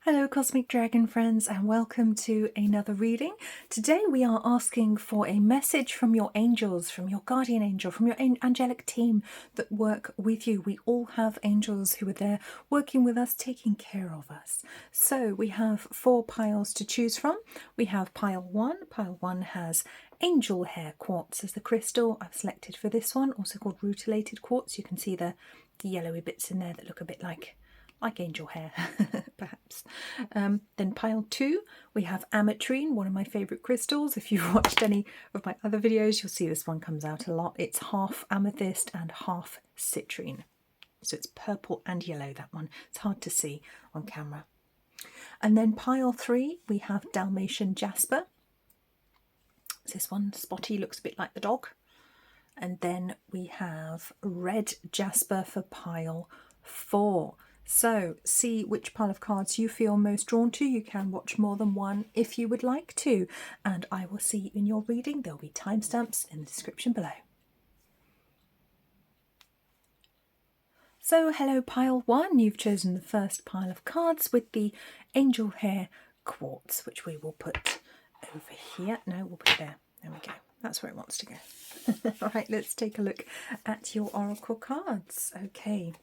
Hello Cosmic Dragon friends, and welcome to another reading. Today we are asking for a message from your angels, from your guardian angel, from your angelic team that work with you. We all have angels who are there working with us, taking care of us. So we have 4 piles to choose from. We have pile 1. Pile 1 has angel hair quartz as the crystal. I've selected for this one, also called rutilated quartz. You can see the yellowy bits in there that look a bit like angel hair, perhaps. Then pile 2, we have Ametrine, one of my favourite crystals. If you've watched any of my other videos, you'll see this one comes out a lot. It's half amethyst and half citrine. So it's purple and yellow, that one. It's hard to see on camera. And then pile 3, we have Dalmatian Jasper. This one, spotty, looks a bit like the dog. And then we have red Jasper for pile 4. So see which pile of cards you feel most drawn to. You can watch more than one if you would like to. And I will see you in your reading. There'll be timestamps in the description below. So hello pile 1. You've chosen the first pile of cards with the angel hair quartz, which we will put over here. No, we'll put it there. There we go. That's where it wants to go. All right, let's take a look at your oracle cards. Okay.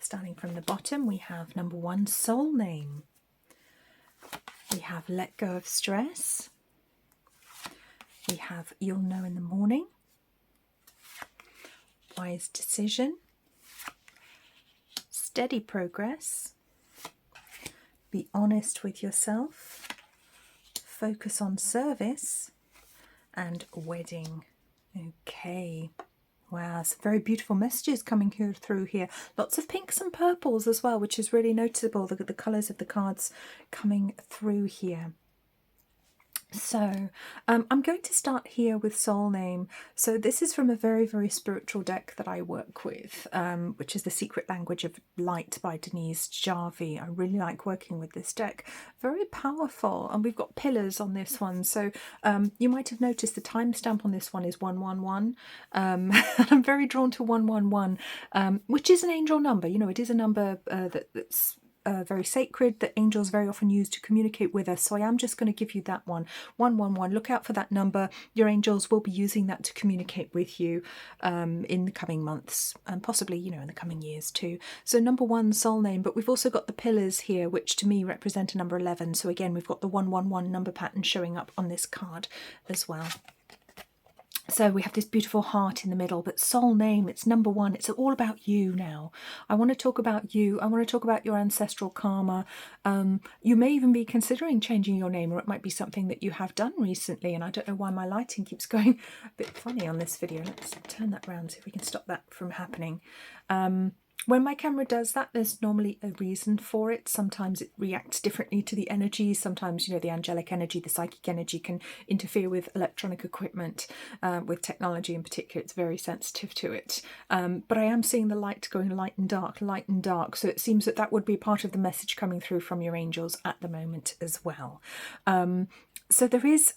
Starting from the bottom, we have number 1, soul name. We have let go of stress. We have you'll know in the morning. Wise decision. Steady progress. Be honest with yourself. Focus on service. And wedding. Okay. Wow, some very beautiful messages coming through here. Lots of pinks and purples as well, which is really noticeable, the colours of the cards coming through here. So I'm going to start here with soul name. So this is from a very, very spiritual deck that I work with, which is The Secret Language of Light by Denise Jarvie. I really like working with this deck. Very powerful. And we've got pillars on this one. So you might have noticed the timestamp on this one is 111. I'm very drawn to 111, which is an angel number. You know, it is a number that's very sacred, that angels very often use to communicate with us. So I am just going to give you that one, 111. Look out for that number. Your angels will be using that to communicate with you in the coming months, and possibly, you know, in the coming years too. So number 1, soul name, but we've also got the pillars here, which to me represent a number 11. So again, we've got the 111 number pattern showing up on this card as well. So we have this beautiful heart in the middle, but soul name, it's number 1. It's all about you now. I want to talk about you. I want to talk about your ancestral karma. You may even be considering changing your name, or it might be something that you have done recently. And I don't know why my lighting keeps going a bit funny on this video. Let's turn that around, see if we can stop that from happening. When my camera does that, there's normally a reason for it. Sometimes it reacts differently to the energy. Sometimes, you know, the angelic energy, the psychic energy can interfere with electronic equipment, with technology in particular. It's very sensitive to it. But I am seeing the light going light and dark, light and dark. So it seems that that would be part of the message coming through from your angels at the moment as well. So there is...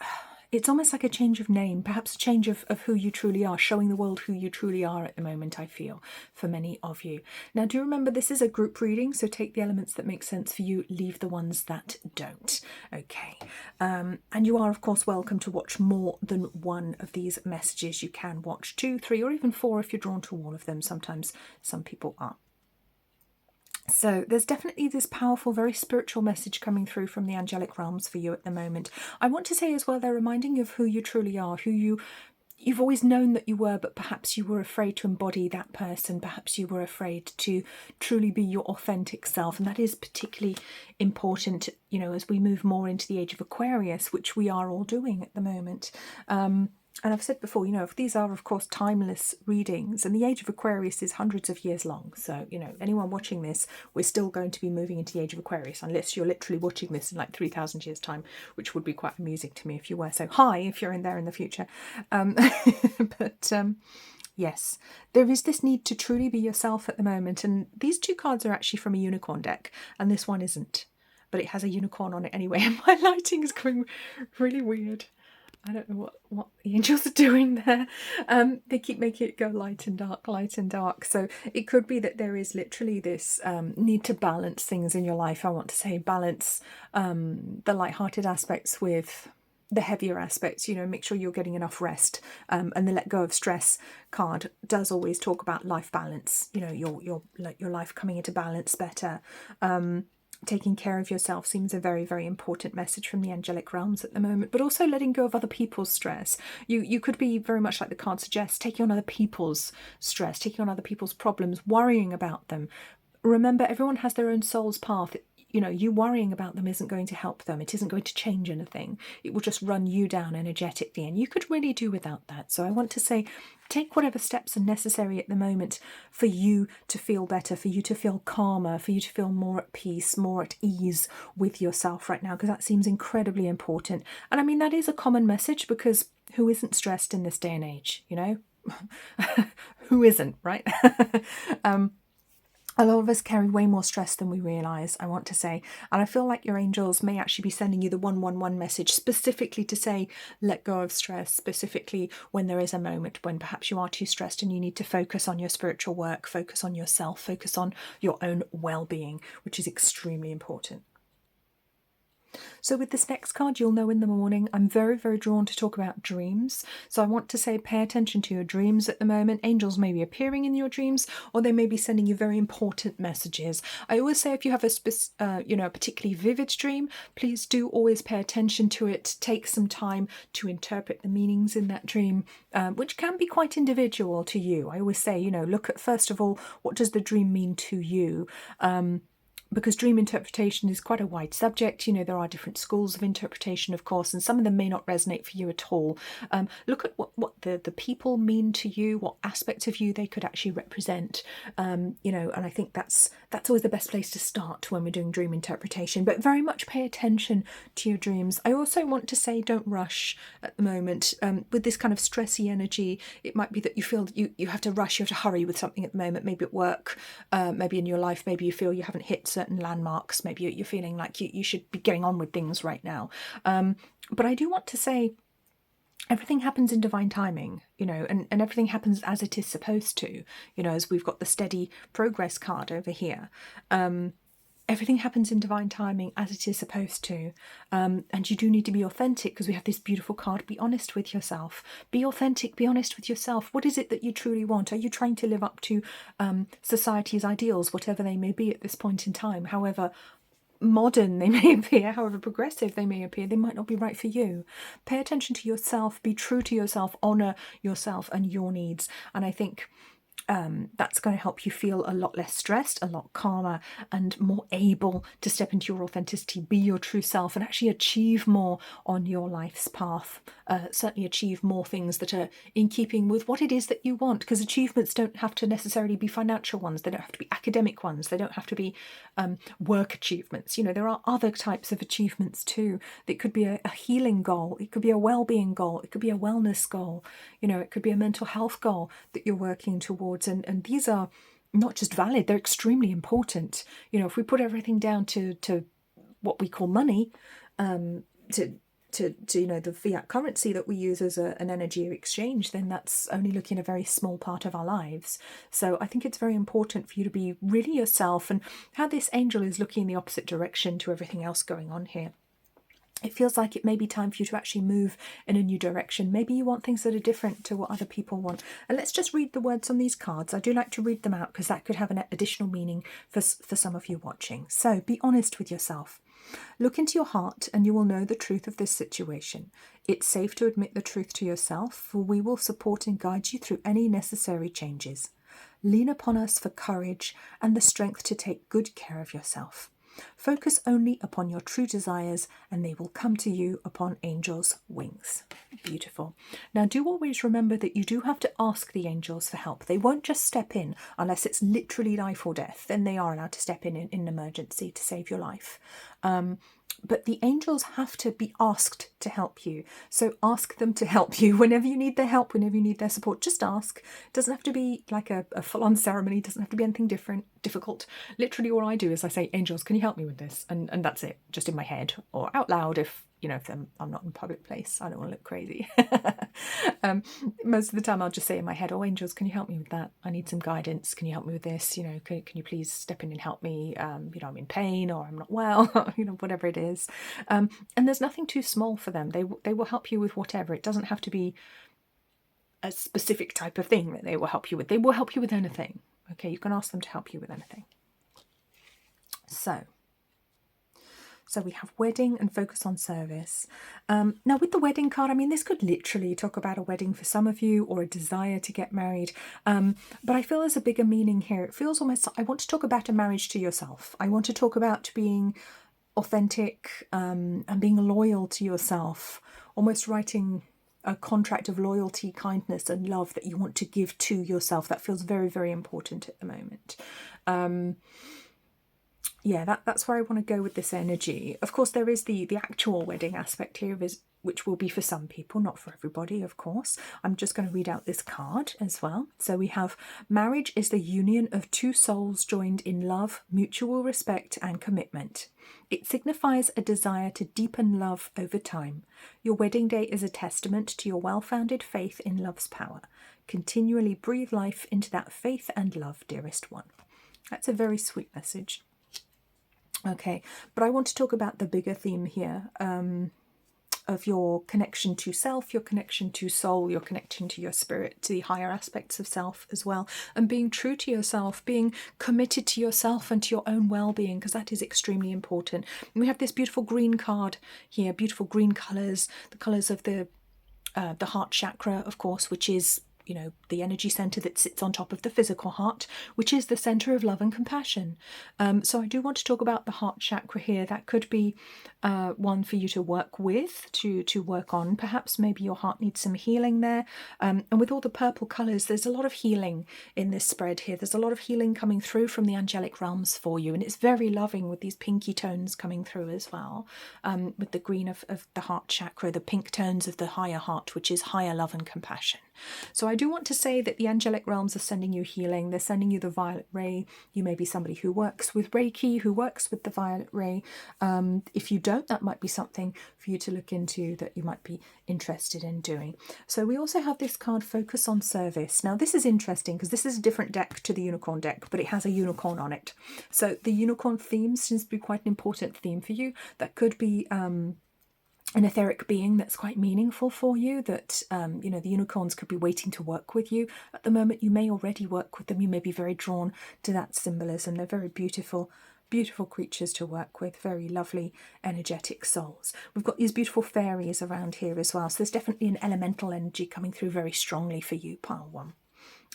It's almost like a change of name, perhaps a change of who you truly are, showing the world who you truly are at the moment, I feel, for many of you. Now, do remember this is a group reading, so take the elements that make sense for you, leave the ones that don't. Okay. And you are, of course, welcome to watch more than one of these messages. You can watch 2, 3, or even 4 if you're drawn to all of them. Sometimes some people are. So there's definitely this powerful, very spiritual message coming through from the angelic realms for you at the moment. I want to say as well, they're reminding you of who you truly are, who you've always known that you were, but perhaps you were afraid to embody that person. Perhaps you were afraid to truly be your authentic self. And that is particularly important, you know, as we move more into the age of Aquarius, which we are all doing at the moment. And I've said before, you know, if these are, of course, timeless readings, and the age of Aquarius is hundreds of years long. So, you know, anyone watching this, we're still going to be moving into the age of Aquarius, unless you're literally watching this in like 3,000 years' time, which would be quite amusing to me if you were. So hi, if you're in there in the future. Yes, there is this need to truly be yourself at the moment. And these 2 cards are actually from a unicorn deck, and this one isn't. But it has a unicorn on it anyway, and my lighting is going really weird. I don't know what the angels are doing there. They keep making it go light and dark, light and dark. So it could be that there is literally this need to balance things in your life. I want to say balance the light-hearted aspects with the heavier aspects. You know, make sure you're getting enough rest. And the let go of stress card does always talk about life balance. You know, your life coming into balance better. Taking care of yourself seems a very, very important message from the angelic realms at the moment, but also letting go of other people's stress. You could be very much like the card suggests, taking on other people's stress, taking on other people's problems, worrying about them. Remember, everyone has their own soul's path. You know, you worrying about them isn't going to help them. It isn't going to change anything. It will just run you down energetically, and you could really do without that. So I want to say, take whatever steps are necessary at the moment for you to feel better, for you to feel calmer, for you to feel more at peace, more at ease with yourself right now, because that seems incredibly important. And I mean, that is a common message, because who isn't stressed in this day and age, you know? Who isn't, right? A lot of us carry way more stress than we realise, I want to say. And I feel like your angels may actually be sending you the 111 message specifically to say, let go of stress, specifically when there is a moment when perhaps you are too stressed and you need to focus on your spiritual work, focus on yourself, focus on your own well-being, which is extremely important. So with this next card, you'll know in the morning, I'm very, very drawn to talk about dreams. So I want to say, pay attention to your dreams at the moment. Angels may be appearing in your dreams, or they may be sending you very important messages. I always say, if you have a particularly vivid dream, please do always pay attention to it. Take some time to interpret the meanings in that dream, which can be quite individual to you. I always say, look at, first of all, what does the dream mean to you? Because dream interpretation is quite a wide subject. There are different schools of interpretation, of course, and some of them may not resonate for you at all. Look at what the people mean to you, what aspect of you they could actually represent. And I think that's always the best place to start when we're doing dream interpretation. But very much pay attention to your dreams. I also want to say, don't rush at the moment. With this kind of stressy energy, it might be that you feel that you have to rush, you have to hurry with something at the moment, maybe at work, maybe in your life, maybe you feel you haven't hit certain landmarks, maybe you're feeling like you should be getting on with things right now. But I do want to say, everything happens in divine timing, and everything happens as it is supposed to, as we've got the steady progress card over here. Everything happens in divine timing as it is supposed to. And you do need to be authentic, because we have this beautiful card. Be honest with yourself. Be authentic. Be honest with yourself. What is it that you truly want? Are you trying to live up to society's ideals, whatever they may be at this point in time? However modern they may appear, however progressive they may appear, they might not be right for you. Pay attention to yourself. Be true to yourself. Honour yourself and your needs. And I think that's going to help you feel a lot less stressed, a lot calmer, and more able to step into your authenticity, be your true self, and actually achieve more on your life's path. Certainly achieve more things that are in keeping with what it is that you want, because achievements don't have to necessarily be financial ones, they don't have to be academic ones, they don't have to be work achievements. There are other types of achievements too. It could be a healing goal, it could be a well-being goal, it could be a wellness goal, it could be a mental health goal that you're working towards. And these are not just valid, they're extremely important. If we put everything down to what we call money, to the fiat currency that we use as an energy exchange, then that's only looking at a very small part of our lives. So I think it's very important for you to be really yourself, and how this angel is looking in the opposite direction to everything else going on here. It feels like it may be time for you to actually move in a new direction. Maybe you want things that are different to what other people want. And let's just read the words on these cards. I do like to read them out, because that could have an additional meaning for some of you watching. So be honest with yourself. Look into your heart and you will know the truth of this situation. It's safe to admit the truth to yourself, for we will support and guide you through any necessary changes. Lean upon us for courage and the strength to take good care of yourself. Focus only upon your true desires and they will come to you upon angels' wings. Beautiful. Now do always remember that you do have to ask the angels for help. They won't just step in unless it's literally life or death. Then they are allowed to step in an emergency to save your life. But the angels have to be asked to help you. So ask them to help you whenever you need their help, whenever you need their support. Just ask. It doesn't have to be like a full-on ceremony. It doesn't have to be anything difficult. Literally all I do is I say, angels, can you help me with this? And that's it, just in my head or out loud if you know, if I'm not in a public place, I don't want to look crazy. Most of the time I'll just say in my head, oh, angels, can you help me with that? I need some guidance. Can you help me with this? You know, can you please step in and help me? You know, I'm in pain, or I'm not well, you know, whatever it is. And there's nothing too small for them. They will help you with whatever. It doesn't have to be a specific type of thing that they will help you with. They will help you with anything. Okay, you can ask them to help you with anything. So we have wedding and focus on service. Now with the wedding card, I mean, this could literally talk about a wedding for some of you, or a desire to get married. But I feel there's a bigger meaning here. It feels almost, I want to talk about a marriage to yourself. I want to talk about being authentic and being loyal to yourself, almost writing a contract of loyalty, kindness and love that you want to give to yourself. That feels very, very important at the moment. Yeah, that's where I want to go with this energy. Of course, there is the actual wedding aspect here, which will be for some people, not for everybody, of course. I'm just going to read out this card as well. So we have, marriage is the union of two souls joined in love, mutual respect and commitment. It signifies a desire to deepen love over time. Your wedding day is a testament to your well-founded faith in love's power. Continually breathe life into that faith and love, dearest one. That's a very sweet message. Okay, but I want to talk about the bigger theme here, of your connection to self, your connection to soul, your connection to your spirit, to the higher aspects of self as well, and being true to yourself, being committed to yourself and to your own well-being, because that is extremely important. And we have this beautiful green card here, beautiful green colours, the colours of the heart chakra, of course, which is, you know, the energy center that sits on top of the physical heart, which is the center of love and compassion. So I do want to talk about the heart chakra here. That could be one for you to work with, to work on. Perhaps maybe your heart needs some healing there. And with all the purple colors, there's a lot of healing in this spread here. There's a lot of healing coming through from the angelic realms for you. And it's very loving with these pinky tones coming through as well. With the green of the heart chakra, the pink tones of the higher heart, which is higher love and compassion. So I do want to say that the angelic realms are sending you healing. They're sending you the violet ray. You may be somebody who works with Reiki, who works with the violet ray. If you don't, that might be something for you to look into, that you might be interested in doing. So we also have this card, Focus on Service. Now this is interesting because this is a different deck to the unicorn deck, but it has a unicorn on it. So the unicorn theme seems to be quite an important theme for you. That could be an etheric being that's quite meaningful for you, that, you know, the unicorns could be waiting to work with you. At the moment, you may already work with them. You may be very drawn to that symbolism. They're very beautiful, beautiful creatures to work with, very lovely, energetic souls. We've got these beautiful fairies around here as well. So there's definitely an elemental energy coming through very strongly for you, pile one.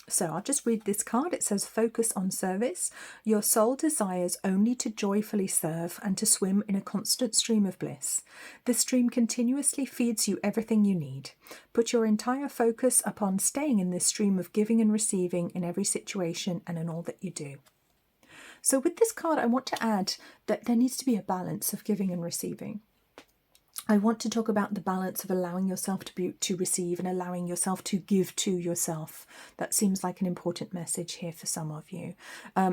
So I'll just read this card. It says, Focus on Service. Your soul desires only to joyfully serve and to swim in a constant stream of bliss. This stream continuously feeds you everything you need. Put your entire focus upon staying in this stream of giving and receiving in every situation and in all that you do. So with this card, I want to add that there needs to be a balance of giving and receiving. I want to talk about the balance of allowing yourself to receive and allowing yourself to give to yourself. That seems like an important message here for some of you.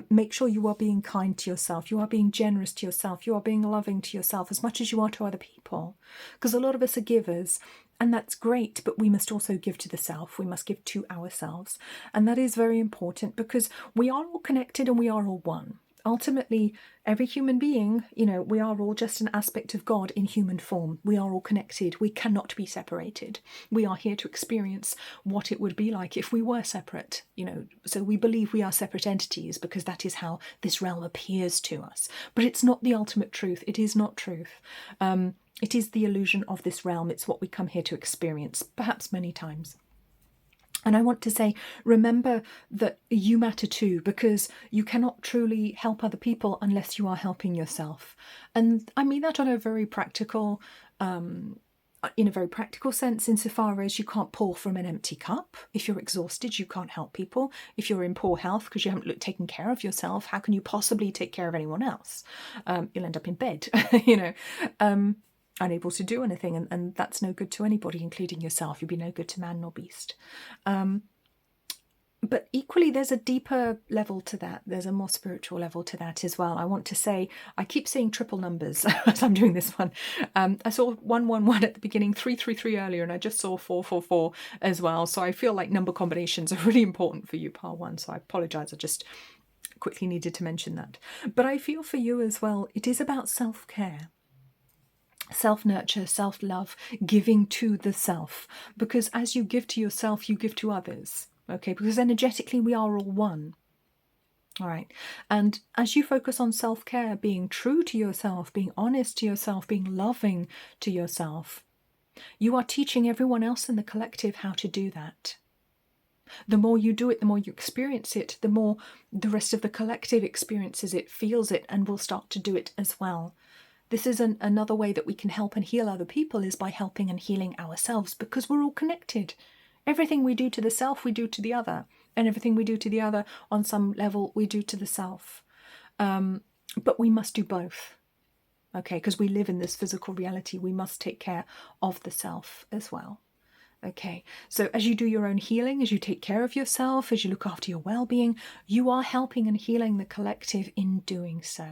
Make sure you are being kind to yourself. You are being generous to yourself. You are being loving to yourself as much as you are to other people. Because a lot of us are givers, and that's great, but we must also give to the self. We must give to ourselves. And that is very important because we are all connected and we are all one. Ultimately, every human being, you know, we are all just an aspect of God in human form. We are all connected. We cannot be separated. We are here to experience what it would be like if we were separate, you know. So we believe we are separate entities because that is how this realm appears to us. But it's not the ultimate truth. It is not truth. It is the illusion of this realm. It's what we come here to experience, perhaps many times. And I want to say, remember that you matter too, because you cannot truly help other people unless you are helping yourself. And I mean that on a very practical, in a very practical sense, insofar as you can't pour from an empty cup. If you're exhausted, you can't help people. If you're in poor health because you haven't taken care of yourself, how can you possibly take care of anyone else? You'll end up in bed, you know. Unable to do anything, and that's no good to anybody, including yourself. You'll be no good to man nor beast. But equally, there's a deeper level to that. There's a more spiritual level to that as well. I want to say, I keep seeing triple numbers as I'm doing this one. I saw 111 at the beginning, 333 earlier, and I just saw 444 as well. So I feel like number combinations are really important for you, Part 1. So I apologise. I just quickly needed to mention that. But I feel for you as well, it is about self-care. Self-nurture, self-love, giving to the self. Because as you give to yourself, you give to others. Okay, because energetically we are all one. All right. And as you focus on self-care, being true to yourself, being honest to yourself, being loving to yourself, you are teaching everyone else in the collective how to do that. The more you do it, the more you experience it, the more the rest of the collective experiences it, feels it, and will start to do it as well. This is another way that we can help and heal other people, is by helping and healing ourselves, because we're all connected. Everything we do to the self, we do to the other. And everything we do to the other, on some level, we do to the self. But we must do both. Okay, because we live in this physical reality, we must take care of the self as well. Okay, so as you do your own healing, as you take care of yourself, as you look after your well-being, you are helping and healing the collective in doing so.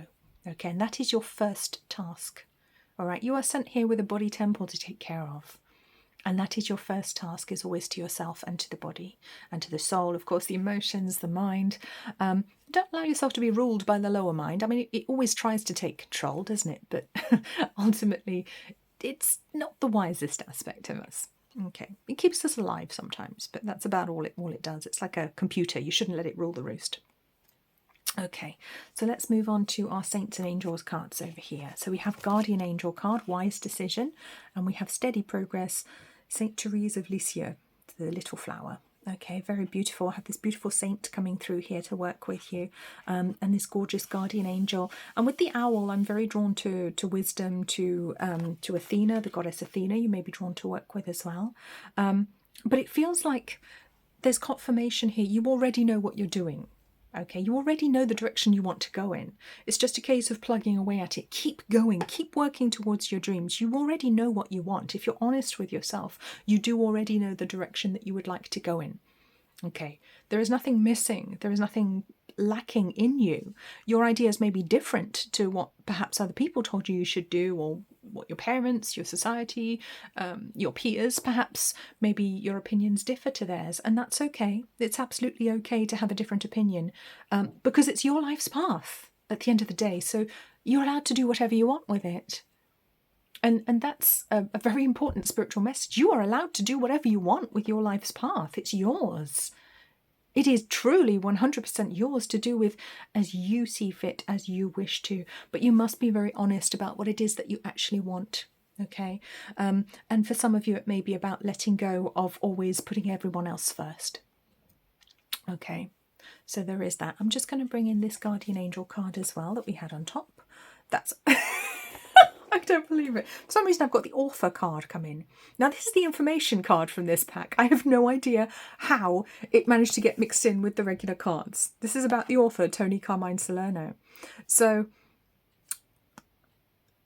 Okay, and that is your first task. All right, you are sent here with a body temple to take care of. And that is your first task, is always to yourself and to the body and to the soul, of course, the emotions, the mind. Don't allow yourself to be ruled by the lower mind. I mean, it always tries to take control, doesn't it? But ultimately, it's not the wisest aspect of us. Okay, it keeps us alive sometimes, but that's about all it does. It's like a computer. You shouldn't let it rule the roost. Okay, so let's move on to our Saints and Angels cards over here. So we have Guardian Angel card, Wise Decision, and we have Steady Progress, Saint Therese of Lisieux, the little flower. Okay, very beautiful. I have this beautiful saint coming through here to work with you, and this gorgeous guardian angel. And with the owl, I'm very drawn to wisdom, to Athena, the goddess Athena. You may be drawn to work with as well. But it feels like there's confirmation here. You already know what you're doing. Okay, you already know the direction you want to go in. It's just a case of plugging away at it. Keep going, keep working towards your dreams. You already know what you want. If you're honest with yourself, you do already know the direction that you would like to go in. Okay, there is nothing missing. There is nothing lacking in you. Your ideas may be different to what perhaps other people told you should do, or what your parents, your society, your peers, perhaps, maybe your opinions differ to theirs, and that's okay. It's absolutely okay to have a different opinion, because it's your life's path at the end of the day, so you're allowed to do whatever you want with it. And that's a very important spiritual message. You are allowed to do whatever you want with your life's path. It's yours. It is truly 100% yours to do with as you see fit, as you wish to. But you must be very honest about what it is that you actually want. Okay? And for some of you, it may be about letting go of always putting everyone else first. Okay? So there is that. I'm just going to bring in this Guardian Angel card as well that we had on top. That's... I don't believe it. For some reason, I've got the author card come in. Now, this is the information card from this pack. I have no idea how it managed to get mixed in with the regular cards. This is about the author, Tony Carmine Salerno. So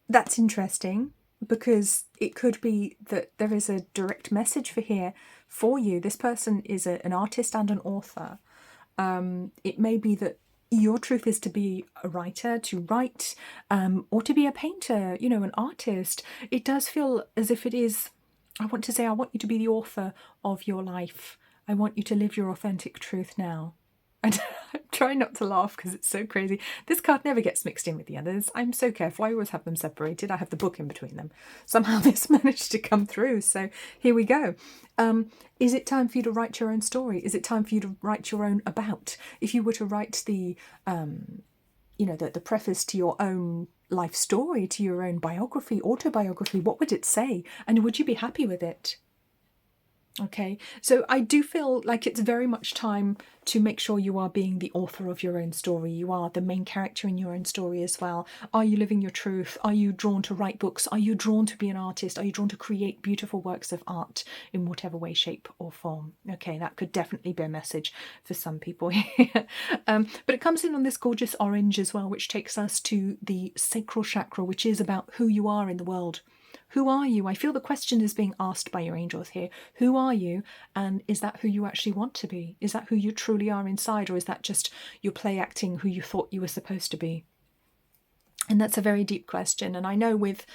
that's interesting, because it could be that there is a direct message for you. This person is an artist and an author. It may be that your truth is to be a writer, to write, or to be a painter, you know, an artist. It does feel as if it is, I want you to be the author of your life. I want you to live your authentic truth now. And I'm trying not to laugh because it's so crazy. This card never gets mixed in with the others. I'm so careful. I always have them separated. I have the book in between them. Somehow this managed to come through. So here we go. Is it time for you to write your own story? Is it time for you to write your own about? If you were to write the preface to your own life story, to your own biography, autobiography, what would it say? And would you be happy with it? Okay, so I do feel like it's very much time to make sure you are being the author of your own story. You are the main character in your own story as well. Are you living your truth? Are you drawn to write books? Are you drawn to be an artist? Are you drawn to create beautiful works of art in whatever way, shape or form? Okay, that could definitely be a message for some people here. But it comes in on this gorgeous orange as well, which takes us to the sacral chakra, which is about who you are in the world. Who are you? I feel the question is being asked by your angels here. Who are you? And is that who you actually want to be? Is that who you truly are inside? Or is that just your play acting who you thought you were supposed to be? And that's a very deep question. And I know with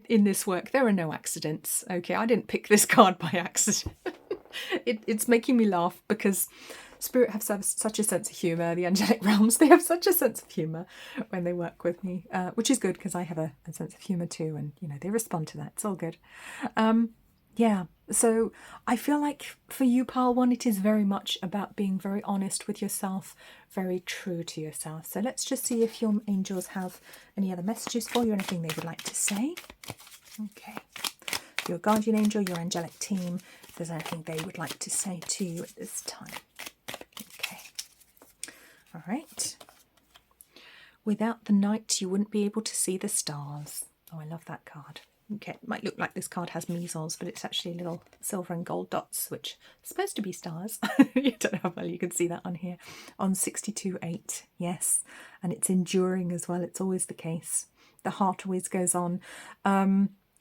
in this work, there are no accidents. Okay, I didn't pick this card by accident. It's making me laugh because Spirit have such a sense of humour. The angelic realms, they have such a sense of humour when they work with me, which is good because I have a sense of humour too. And, you know, they respond to that. It's all good. Yeah, so I feel like for you, Pile 1, it is very much about being very honest with yourself, very true to yourself. So let's just see if your angels have any other messages for you, anything they would like to say. Okay. Your guardian angel, your angelic team, if there's anything they would like to say to you at this time. Okay. All right. Without the night, you wouldn't be able to see the stars. Oh, I love that card. Okay, it might look like this card has measles, but it's actually little silver and gold dots, which are supposed to be stars. You don't know how well you can see that on here. On 62.8, yes. And it's enduring as well. It's always the case. The heart always goes on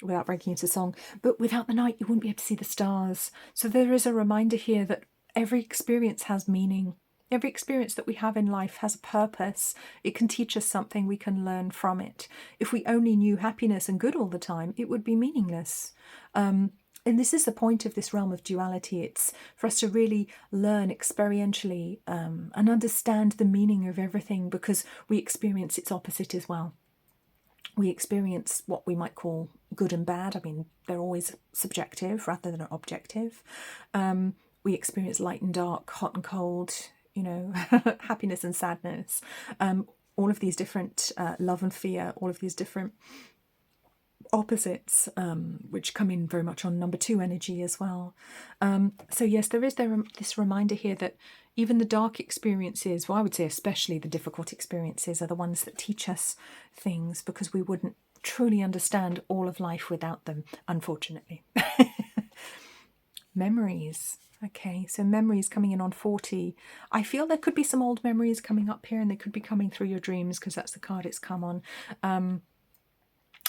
without breaking into song. But without the night, you wouldn't be able to see the stars. So there is a reminder here that every experience has meaning. Every experience that we have in life has a purpose. It can teach us something, we can learn from it. If we only knew happiness and good all the time, it would be meaningless. And this is the point of this realm of duality. It's for us to really learn experientially and understand the meaning of everything, because we experience its opposite as well. We experience what we might call good and bad. I mean, they're always subjective rather than objective. We experience light and dark, hot and cold, you know, happiness and sadness, all of these different love and fear, all of these different opposites, which come in very much on number 2 energy as well. So yes, there is this reminder here that even the dark experiences, well, I would say especially the difficult experiences, are the ones that teach us things, because we wouldn't truly understand all of life without them, unfortunately. Memories. Okay, so memories coming in on 40. I feel there could be some old memories coming up here, and they could be coming through your dreams, because that's the card it's come on.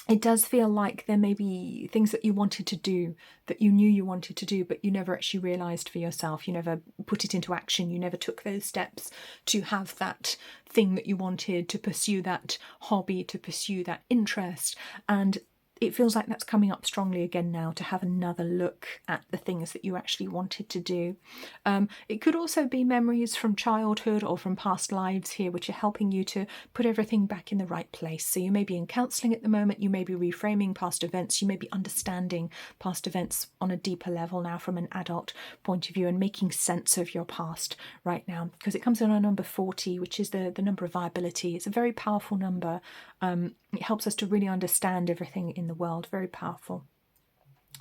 It does feel like there may be things that you wanted to do, that you knew you wanted to do, but you never actually realised for yourself. You never put it into action. You never took those steps to have that thing that you wanted, to pursue that hobby, to pursue that interest. And it feels like that's coming up strongly again now, to have another look at the things that you actually wanted to do. It could also be memories from childhood or from past lives here, which are helping you to put everything back in the right place. So you may be in counselling at the moment, you may be reframing past events, you may be understanding past events on a deeper level now from an adult point of view, and making sense of your past right now, because it comes in on number 40, which is the number of viability. It's a very powerful number. It helps us to really understand everything in the world. Very powerful.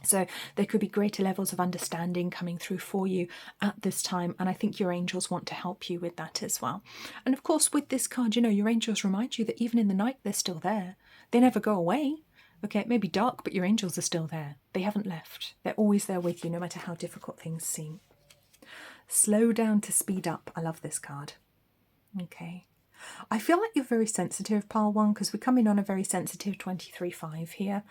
So there could be greater levels of understanding coming through for you at this time, and I think your angels want to help you with that as well. And of course, with this card, you know, your angels remind you that even in the night, they're still there. They never go away. Okay, it may be dark, but your angels are still there. They haven't left. They're always there with you, no matter how difficult things seem. Slow down to speed up. I love this card. Okay. I feel like you're very sensitive, Pile 1, because we're coming on a very sensitive 23.5 here.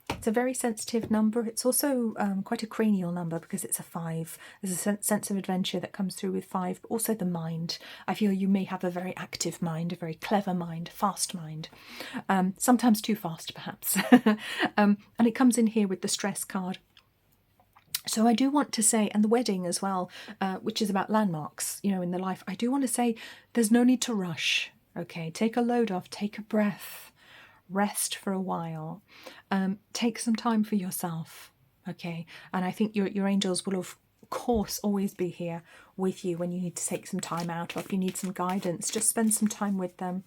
It's a very sensitive number. It's also quite a cranial number, because it's a 5. There's a sense of adventure that comes through with 5, but also the mind. I feel you may have a very active mind, a very clever mind, fast mind. Sometimes too fast, perhaps. And it comes in here with the stress card. So I do want to say, and the wedding as well, which is about landmarks, you know, in the life, I do want to say there's no need to rush, okay? Take a load off, take a breath, rest for a while, take some time for yourself, okay? And I think your angels will, of course, always be here with you when you need to take some time out, or if you need some guidance, just spend some time with them.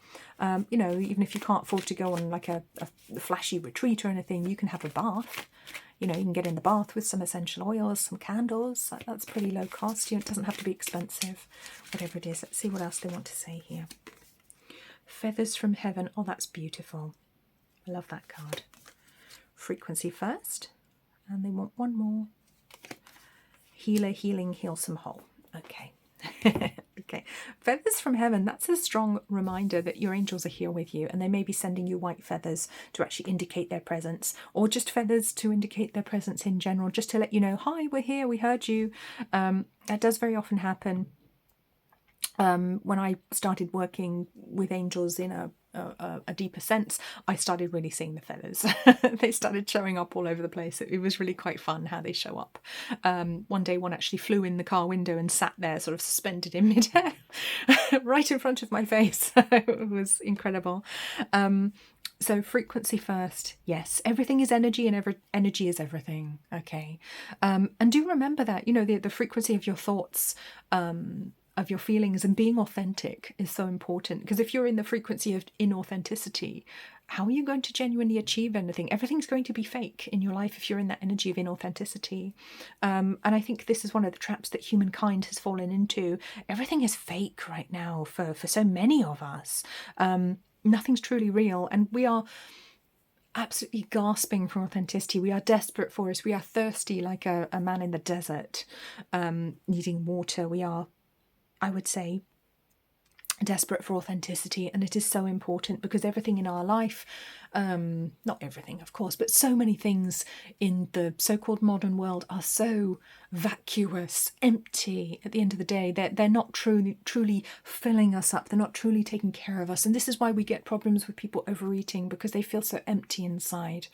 You know, even if you can't afford to go on like a flashy retreat or anything, you can have a bath. You know, you can get in the bath with some essential oils, some candles. That's pretty low cost. You know, it doesn't have to be expensive, whatever it is. Let's see what else they want to say here. Feathers from heaven. Oh, that's beautiful. I love that card. Frequency first. And they want one more. Healer, healing, heal some whole. Okay. Okay, feathers from heaven, that's a strong reminder that your angels are here with you, and they may be sending you white feathers to actually indicate their presence, or just feathers to indicate their presence in general, just to let you know, hi, we're here, we heard you. That does very often happen. When I started working with angels in a deeper sense, I started really seeing the feathers. They started showing up all over the place. It was really quite fun how they show up. One day one actually flew in the car window and sat there sort of suspended in midair right in front of my face. It was incredible. So frequency first, yes, everything is energy, and energy is everything. Okay. And do remember that, you know, the frequency of your thoughts, of your feelings, and being authentic is so important, because if you're in the frequency of inauthenticity, how are you going to genuinely achieve anything? Everything's going to be fake in your life if you're in that energy of inauthenticity. And I think this is one of the traps that humankind has fallen into. Everything is fake right now for so many of us. Nothing's truly real, and we are absolutely gasping for authenticity. We are desperate for it. We are thirsty like a man in the desert, needing water. We are, I would say, desperate for authenticity, and it is so important, because everything in our life, not everything of course, but so many things in the so-called modern world are so vacuous, empty at the end of the day. They're not truly filling us up. They're not truly taking care of us, and this is why we get problems with people overeating, because they feel so empty inside.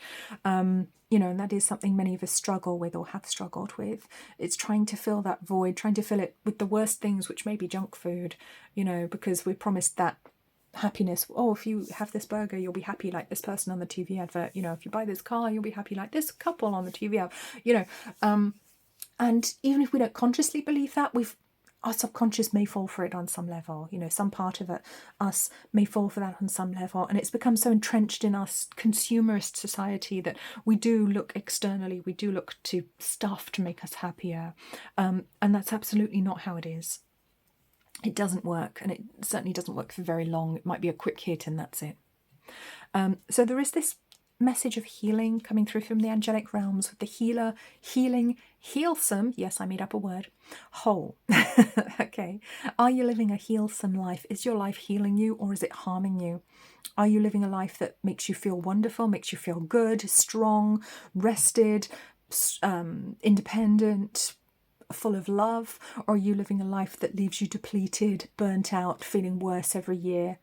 You know, and that is something many of us struggle with, or have struggled with. It's trying to fill that void, trying to fill it with the worst things, which may be junk food, you know, because we're promised that happiness. Oh, if you have this burger, you'll be happy like this person on the TV advert. You know, if you buy this car, you'll be happy like this couple on the TV advert. You know, and even if we don't consciously believe that, our subconscious may fall for it on some level. You know, some part of us may fall for that on some level, and it's become so entrenched in our consumerist society that we do look externally, we do look to stuff to make us happier, and that's absolutely not how it is. It doesn't work, and it certainly doesn't work for very long. It might be a quick hit and that's it. So there is this message of healing coming through from the angelic realms, with the healer, healing, healsome, yes, I made up a word, whole. Okay, are you living a healsome life? Is your life healing you, or is it harming you? Are you living a life that makes you feel wonderful, makes you feel good, strong, rested, independent, full of love? Or are you living a life that leaves you depleted, burnt out, feeling worse every year?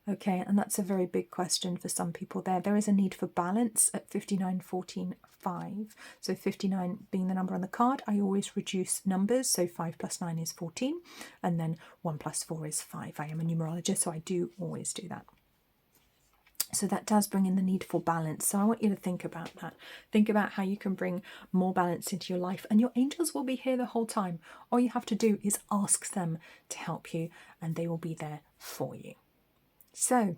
Okay, and that's a very big question for some people there. There is a need for balance at 59, 14, 5. So 59 being the number on the card, I always reduce numbers. So 5 plus 9 is 14, and then 1 plus 4 is 5. I am a numerologist, so I do always do that. So that does bring in the need for balance. So I want you to think about that. Think about how you can bring more balance into your life, and your angels will be here the whole time. All you have to do is ask them to help you, and they will be there for you. So,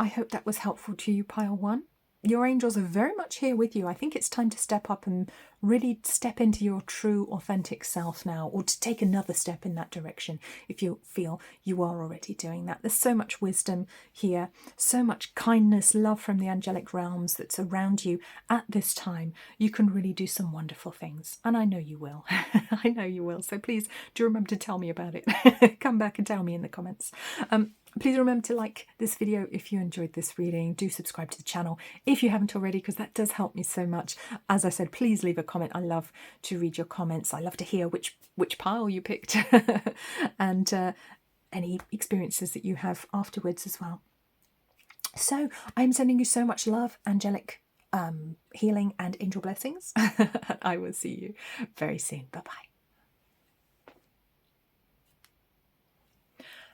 I hope that was helpful to you, Pile 1. Your angels are very much here with you. I think it's time to step up and really step into your true, authentic self now, or to take another step in that direction if you feel you are already doing that. There's so much wisdom here, so much kindness, love from the angelic realms that's around you at this time. You can really do some wonderful things, and I know you will. I know you will. So please do remember to tell me about it. Come back and tell me in the comments. Please remember to like this video if you enjoyed this reading. Do subscribe to the channel if you haven't already, because that does help me so much. As I said, please leave a comment. I love to read your comments. I love to hear which pile you picked and any experiences that you have afterwards as well. So I'm sending you so much love, angelic healing and angel blessings. I will see you very soon. Bye-bye.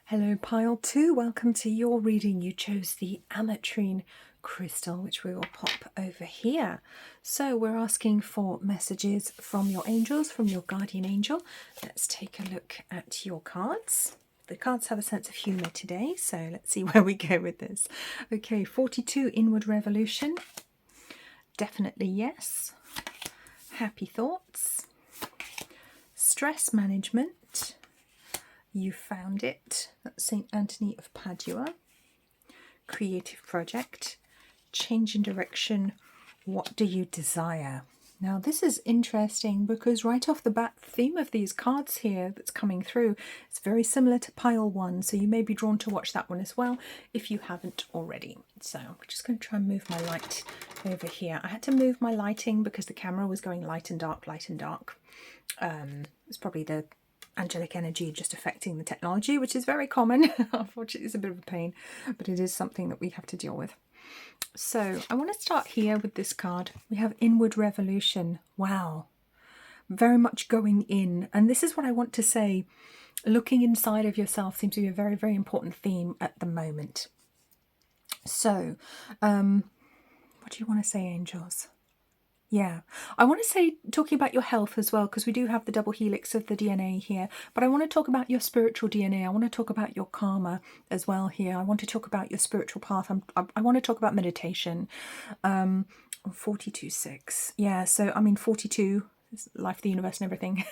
Hello, Pile 2. Welcome to your reading. You chose the Ametrine crystal, which we will pop over here. So we're asking for messages from your angels, from your guardian angel. Let's take a look at your cards. The cards have a sense of humour today, so let's see where we go with this. Okay, 42, inward revolution. Definitely yes. Happy thoughts. Stress management. You found it. That's St. Anthony of Padua. Creative project. Change in direction. What do you desire? Now this is interesting because right off the bat, the theme of these cards here that's coming through, it's very similar to pile 1, so you may be drawn to watch that one as well if you haven't already. So I'm just going to try and move my light over here. I had to move my lighting because the camera was going light and dark, light and dark. It's probably the angelic energy just affecting the technology, which is very common. Unfortunately, it's a bit of a pain, but it is something that we have to deal with. So I want to start here with this card. We have Inward Revolution. Wow. Very much going in. And this is what I want to say. Looking inside of yourself seems to be a very, very important theme at the moment. So, what do you want to say, angels? Yeah, I want to say, talking about your health as well, because we do have the double helix of the DNA here, but I want to talk about your spiritual DNA. I want to talk about your karma as well here. I want to talk about your spiritual path. I want to talk about meditation. 42.6. Yeah, so I mean 42 is life, the universe and everything.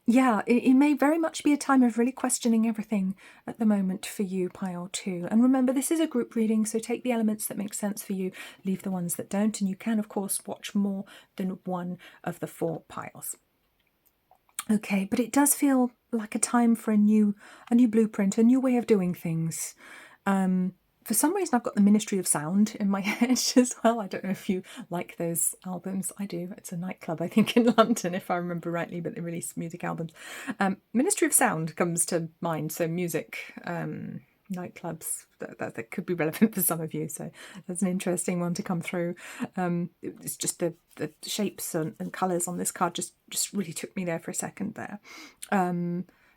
Yeah, it may very much be a time of really questioning everything at the moment for you, pile 2. And remember, this is a group reading, so take the elements that make sense for you, leave the ones that don't, and you can, of course, watch more than one of the 4 piles. Okay, but it does feel like a time for a new blueprint, a new way of doing things. For some reason, I've got the Ministry of Sound in my head as well. I don't know if you like those albums. I do. It's a nightclub, I think, in London, if I remember rightly, but they release music albums. Ministry of Sound comes to mind. So music, nightclubs, that could be relevant for some of you. So that's an interesting one to come through. It's just the shapes and colours on this card just really took me there for a second there.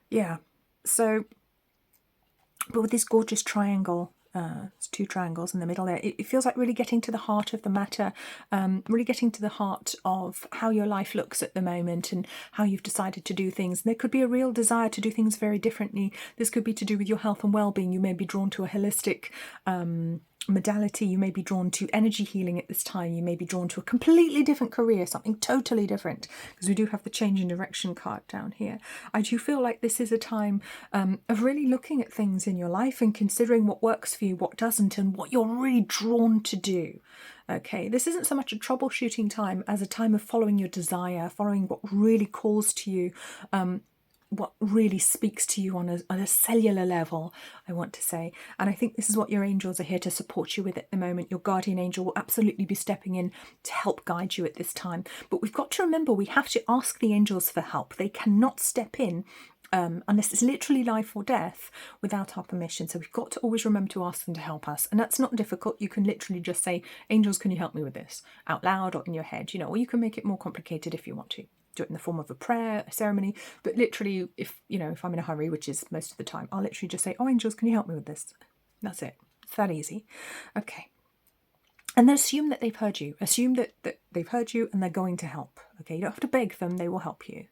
Yeah. So, but with this gorgeous triangle, it's 2 triangles in the middle there. It feels like really getting to the heart of the matter, really getting to the heart of how your life looks at the moment and how you've decided to do things. And there could be a real desire to do things very differently. This could be to do with your health and well-being. You may be drawn to a holistic modality. You may be drawn to energy healing at this time. You may be drawn to a completely different career, something totally different, because we do have the change in direction card down here. I do feel like this is a time of really looking at things in your life and considering what works for you, what doesn't, and what you're really drawn to do. Okay, this isn't so much a troubleshooting time as a time of following your desire, following what really calls to you, what really speaks to you on a cellular level, I want to say. And I think this is what your angels are here to support you with at the moment. Your guardian angel will absolutely be stepping in to help guide you at this time. But we've got to remember, we have to ask the angels for help. They cannot step in unless it's literally life or death without our permission. So we've got to always remember to ask them to help us. And that's not difficult. You can literally just say, angels, can you help me with this? Out loud or in your head, or you can make it more complicated if you want to. Do it in the form of a prayer, a ceremony, but literally, if I'm in a hurry, which is most of the time, I'll literally just say, oh, angels, can you help me with this? That's it. It's that easy. Okay. And then assume that they've heard you. Assume that they've heard you and they're going to help. Okay, you don't have to beg them, they will help you.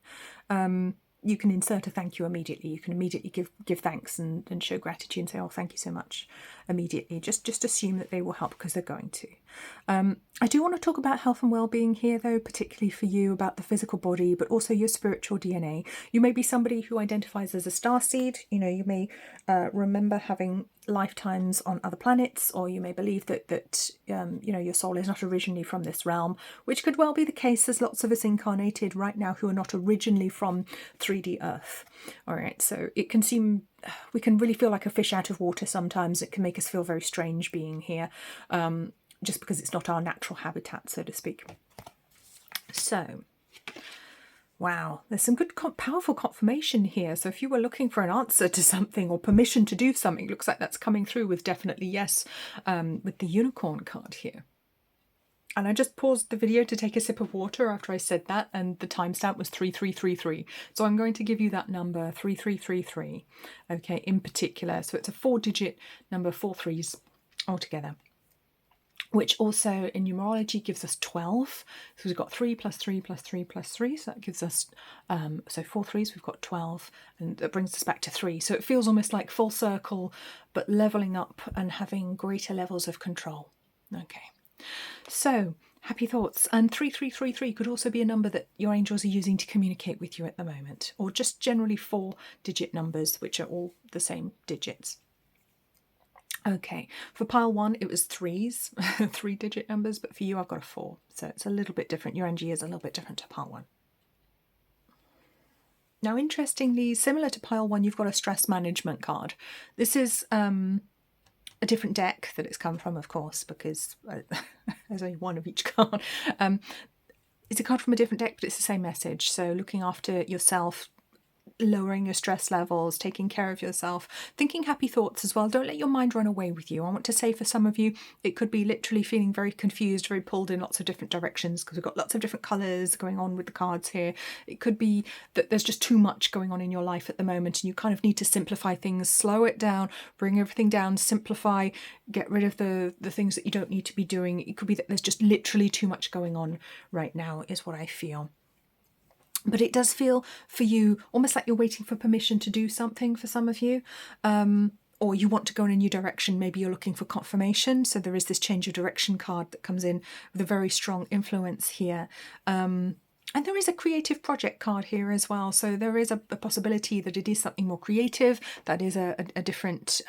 You can insert a thank you immediately. You can immediately give thanks and show gratitude and say, oh, thank you so much immediately. Just assume that they will help because they're going to. I do want to talk about health and well-being here, though, particularly for you, about the physical body, but also your spiritual DNA. You may be somebody who identifies as a starseed. You may remember having lifetimes on other planets, or you may believe that your soul is not originally from this realm, which could well be the case. There's lots of us incarnated right now who are not originally from 3D Earth. All right, so it can seem, we can really feel like a fish out of water sometimes. It can make us feel very strange being here, just because it's not our natural habitat, so to speak. So, wow, there's some good, powerful confirmation here. So if you were looking for an answer to something or permission to do something, looks like that's coming through with definitely yes, with the unicorn card here. And I just paused the video to take a sip of water after I said that, and the timestamp was 3333. So I'm going to give you that number, 3333, okay, in particular. So it's a 4-digit number, 4 threes altogether, which also in numerology gives us 12. So we've got 3 plus 3 plus 3 plus 3. So that gives us, so 4 threes, we've got 12. And that brings us back to 3. So it feels almost like full circle, but leveling up and having greater levels of control. Okay. So happy thoughts. And 3333 could also be a number that your angels are using to communicate with you at the moment. Or just generally 4-digit numbers, which are all the same digits. Okay, for pile 1, it was 3s, 3-digit numbers, but for you, I've got a 4. So it's a little bit different. Your energy is a little bit different to pile 1. Now, interestingly, similar to pile 1, you've got a stress management card. This is a different deck that it's come from, of course, because there's only one of each card. It's a card from a different deck, but it's the same message. So looking after yourself, lowering your stress levels, taking care of yourself, thinking happy thoughts as well. Don't let your mind run away with you. I want to say for some of you, it could be literally feeling very confused, very pulled in lots of different directions because we've got lots of different colours going on with the cards here. It could be that there's just too much going on in your life at the moment and you kind of need to simplify things, slow it down, bring everything down, simplify, get rid of the things that you don't need to be doing. It could be that there's just literally too much going on right now is what I feel. But it does feel for you almost like you're waiting for permission to do something for some of you, or you want to go in a new direction. Maybe you're looking for confirmation. So there is this change of direction card that comes in with a very strong influence here. And there is a creative project card here as well. So there is a possibility that it is something more creative, that is a different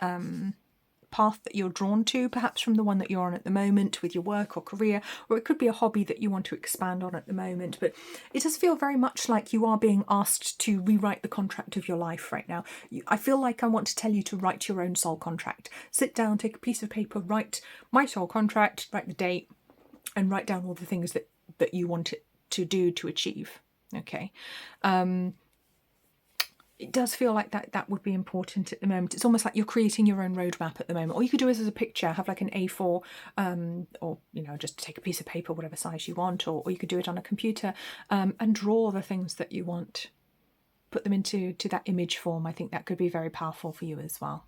path that you're drawn to, perhaps from the one that you're on at the moment with your work or career, or it could be a hobby that you want to expand on at the moment. But it does feel very much like you are being asked to rewrite the contract of your life right now. I feel like I want to tell you to write your own soul contract. Sit down, take a piece of paper, write my soul contract, write the date, and write down all the things that you want it to do, to achieve. Okay. It does feel like that would be important at the moment. It's almost like you're creating your own roadmap at the moment. All you could do is as a picture, have like an A4, or just take a piece of paper, whatever size you want, or you could do it on a computer, and draw the things that you want. Put them into that image form. I think that could be very powerful for you as well.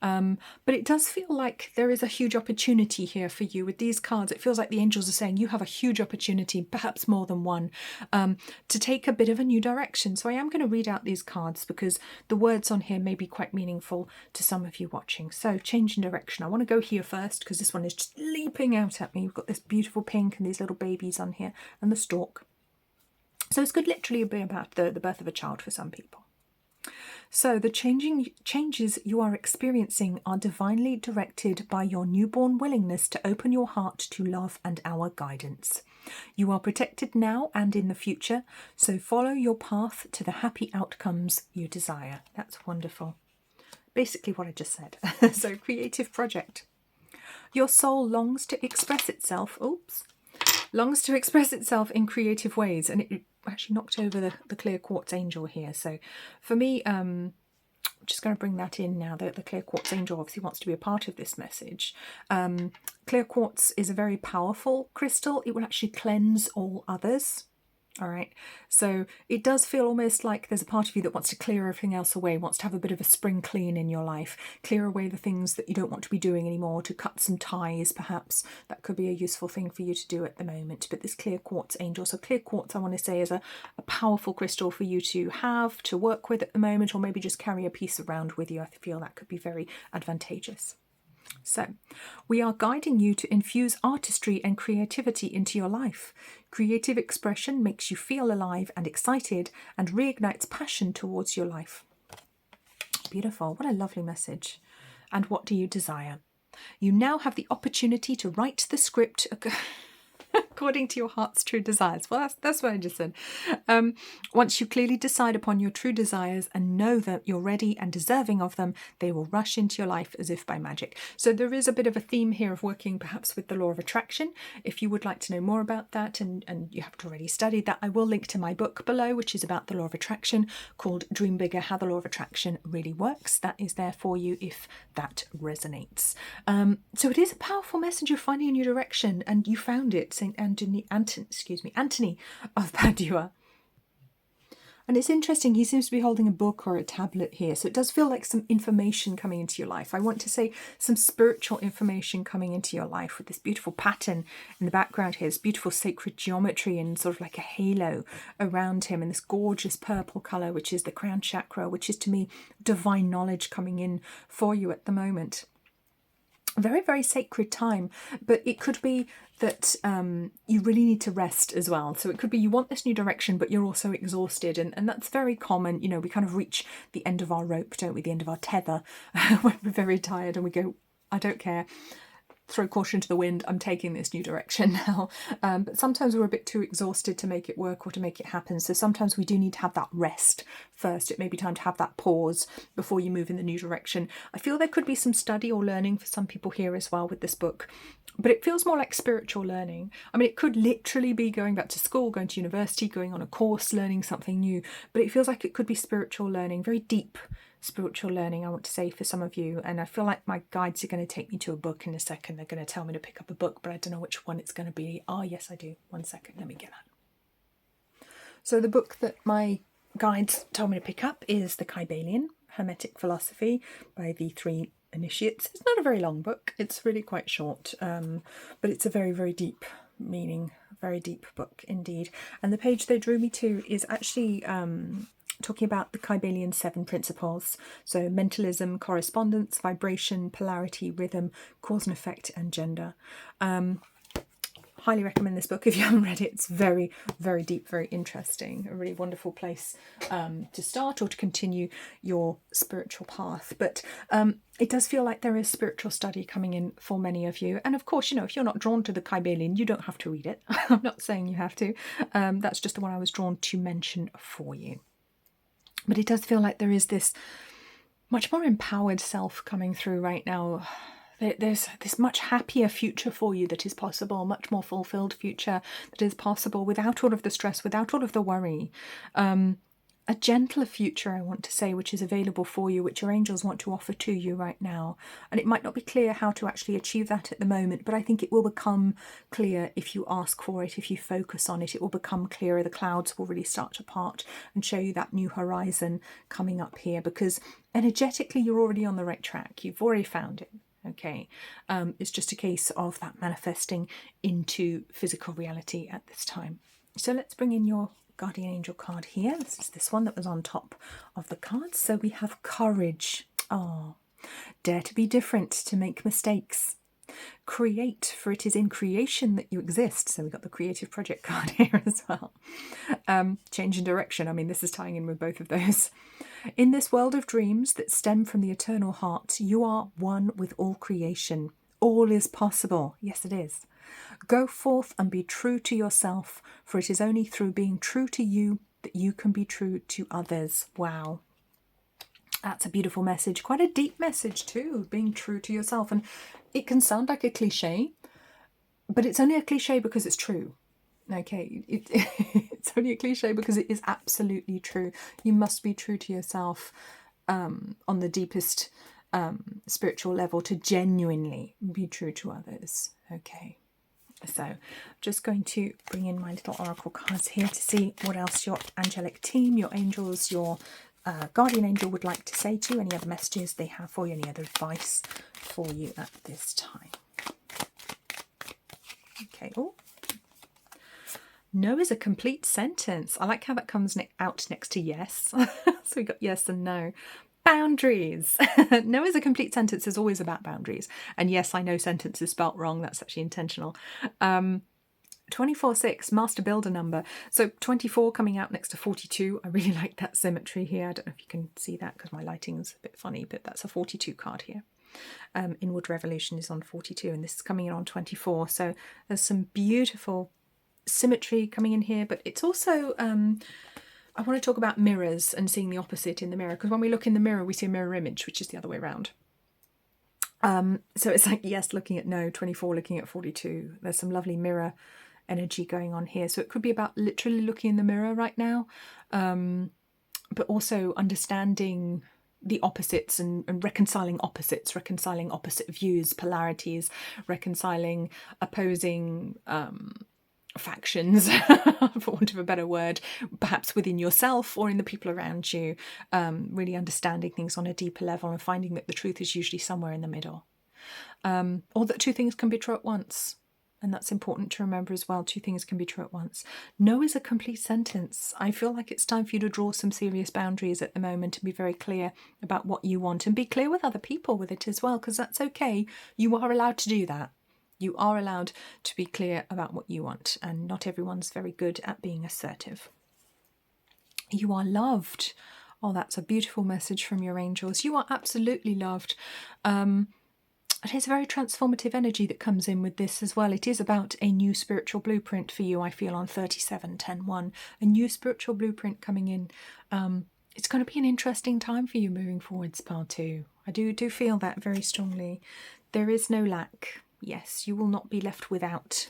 But it does feel like there is a huge opportunity here for you with these cards. It feels like the angels are saying you have a huge opportunity, perhaps more than one, to take a bit of a new direction. So I am going to read out these cards because the words on here may be quite meaningful to some of you watching. So change in direction. I want to go here first because this one is just leaping out at me. We've got this beautiful pink and these little babies on here and the stalk. So this could literally be about the birth of a child for some people. So the changes you are experiencing are divinely directed by your newborn willingness to open your heart to love and our guidance. You are protected now and in the future, so follow your path to the happy outcomes you desire. That's wonderful. Basically what I just said. So creative project. Your soul longs to express itself. Longs to express itself in creative ways, and it actually knocked over the clear quartz angel here. So for me, I'm just going to bring that in now. The clear quartz angel obviously wants to be a part of this message. Clear quartz is a very powerful crystal. It will actually cleanse all others. All right, so it does feel almost like there's a part of you that wants to clear everything else away, wants to have a bit of a spring clean in your life, clear away the things that you don't want to be doing anymore, to cut some ties perhaps. That could be a useful thing for you to do at the moment. But this clear quartz angel, so clear quartz I want to say is a powerful crystal for you to have, to work with at the moment, or maybe just carry a piece around with you. I feel that could be very advantageous. So, we are guiding you to infuse artistry and creativity into your life. Creative expression makes you feel alive and excited and reignites passion towards your life. Beautiful. What a lovely message. And what do you desire? You now have the opportunity to write the script according to your heart's true desires. Well, that's what I just said. Once you clearly decide upon your true desires and know that you're ready and deserving of them, they will rush into your life as if by magic. So there is a bit of a theme here of working perhaps with the law of attraction. If you would like to know more about that and you haven't already studied that, I will link to my book below, which is about the law of attraction, called Dream Bigger, How the Law of Attraction Really Works. That is there for you if that resonates. So it is a powerful message of finding a new direction, and you found it. Anthony of Padua. And it's interesting, he seems to be holding a book or a tablet here, so it does feel like some information coming into your life. I want to say some spiritual information coming into your life with this beautiful pattern in the background here, this beautiful sacred geometry and sort of like a halo around him, and this gorgeous purple colour, which is the crown chakra, which is to me divine knowledge coming in for you at the moment. very, very sacred time. But it could be that you really need to rest as well. So it could be you want this new direction, but you're also exhausted. And that's very common. You know, we kind of reach the end of our rope, don't we? The end of our tether when we're very tired and we go, I don't care. Throw caution to the wind, I'm taking this new direction now. But sometimes we're a bit too exhausted to make it work or to make it happen. So sometimes we do need to have that rest first. It may be time to have that pause before you move in the new direction. I feel there could be some study or learning for some people here as well with this book. But it feels more like spiritual learning. I mean, it could literally be going back to school, going to university, going on a course, learning something new. But it feels like it could be spiritual learning, very deep spiritual learning, I want to say, for some of you. And I feel like my guides are going to take me to a book in a second. They're going to tell me to pick up a book, but I don't know which one it's going to be. Oh, yes, I do. 1 second. Let me get that. So the book that my guides told me to pick up is The Kybalion, Hermetic Philosophy by the Three Initiates. It's not a very long book. It's really quite short, but it's a very, very deep meaning, very deep book indeed. And the page they drew me to is actually talking about the Kybalion 7 principles. So mentalism, correspondence, vibration, polarity, rhythm, cause and effect, and gender. Highly recommend this book if you haven't read it. It's very, very deep, very interesting. A really wonderful place to start or to continue your spiritual path. But it does feel like there is spiritual study coming in for many of you. And of course, you know, if you're not drawn to the Kybalion, you don't have to read it. I'm not saying you have to. That's just the one I was drawn to mention for you. But it does feel like there is this much more empowered self coming through right now. There's this much happier future for you that is possible, much more fulfilled future that is possible without all of the stress, without all of the worry. A gentler future, I want to say, which is available for you, which your angels want to offer to you right now. And it might not be clear how to actually achieve that at the moment, but I think it will become clear if you ask for it, if you focus on it. It will become clearer. The clouds will really start to part and show you that new horizon coming up here, because energetically you're already on the right track. You've already found it. Okay, it's just a case of that manifesting into physical reality at this time. So let's bring in your guardian angel card here. This is this one that was on top of the cards. So we have courage. Oh, dare to be different, to make mistakes. Create, for it is in creation that you exist. So we've got the creative project card here as well. Change in direction. I mean, this is tying in with both of those. In this world of dreams that stem from the eternal heart, you are one with all creation. All is possible. Yes, it is. Go forth and be true to yourself, for it is only through being true to you that you can be true to others. Wow. That's a beautiful message. Quite a deep message too, being true to yourself. And it can sound like a cliche, but it's only a cliche because it's true. Okay, it's only a cliche because it is absolutely true. You must be true to yourself on the deepest spiritual level to genuinely be true to others. Okay. So I'm just going to bring in my little oracle cards here to see what else your angelic team, your angels, your guardian angel would like to say to you, any other messages they have for you, any other advice for you at this time. Okay, oh. No is a complete sentence. I like how that comes out next to yes. So we got yes and no. Boundaries. No is a complete sentence is always about boundaries. And yes, I know sentence is spelt wrong. That's actually intentional. 24/6, master builder number. So 24 coming out next to 42. I really like that symmetry here. I don't know if you can see that because my lighting's a bit funny, but that's a 42 card here. Inward Revolution is on 42 and this is coming in on 24. So there's some beautiful symmetry coming in here, but it's also... I want to talk about mirrors and seeing the opposite in the mirror, because when we look in the mirror, we see a mirror image, which is the other way around. So it's like, yes, looking at no, 24, looking at 42. There's some lovely mirror energy going on here. So it could be about literally looking in the mirror right now, but also understanding the opposites and reconciling opposites, reconciling opposite views, polarities, reconciling opposing... factions, for want of a better word, perhaps within yourself or in the people around you, really understanding things on a deeper level and finding that the truth is usually somewhere in the middle, or that two things can be true at once. And that's important to remember as well. Two things can be true at once. No is a complete sentence. I feel like it's time for you to draw some serious boundaries at the moment and be very clear about what you want, and be clear with other people with it as well, because that's okay. You are allowed to do that. You are allowed to be clear about what you want, and not everyone's very good at being assertive. You are loved. Oh, that's a beautiful message from your angels. You are absolutely loved. It is a very transformative energy that comes in with this as well. It is about a new spiritual blueprint for you, I feel, on 37-10-1. A new spiritual blueprint coming in. It's going to be an interesting time for you moving forwards, Part 2. I do feel that very strongly. There is no lack. Yes, you will not be left without.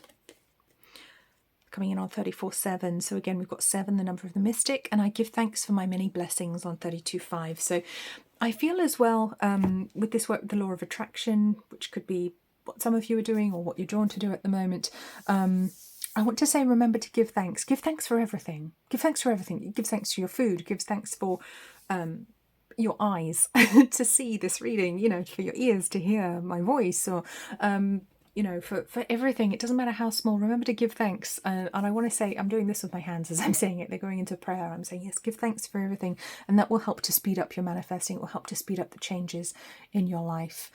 Coming in on 34-7. So again, we've got 7, the number of the mystic, and I give thanks for my many blessings on 32-5. So I feel as well with this work with the law of attraction, which could be what some of you are doing or what you're drawn to do at the moment. I want to say, remember to give thanks. Give thanks for everything. Give thanks for everything. Give thanks for your food. Give thanks for your eyes to see this reading, you know, for your ears to hear my voice, or you know, for everything. It doesn't matter how small. Remember to give thanks. And I want to say, I'm doing this with my hands as I'm saying it. They're going into prayer. I'm saying, yes, give thanks for everything. And that will help to speed up your manifesting. It will help to speed up the changes in your life.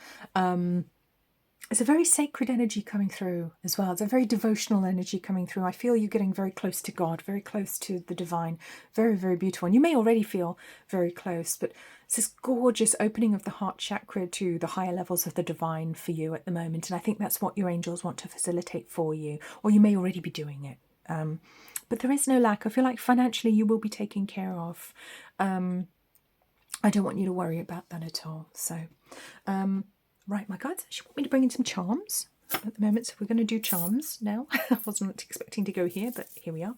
It's a very sacred energy coming through as well. It's a very devotional energy coming through. I feel you getting very close to God, very close to the divine. Very, very beautiful. And you may already feel very close, but it's this gorgeous opening of the heart chakra to the higher levels of the divine for you at the moment. And I think that's what your angels want to facilitate for you, or you may already be doing it. But there is no lack. I feel like financially you will be taken care of. I don't want you to worry about that at all. So, right, my guides actually want me to bring in some charms at the moment, so we're going to do charms now. I wasn't expecting to go here, but here we are.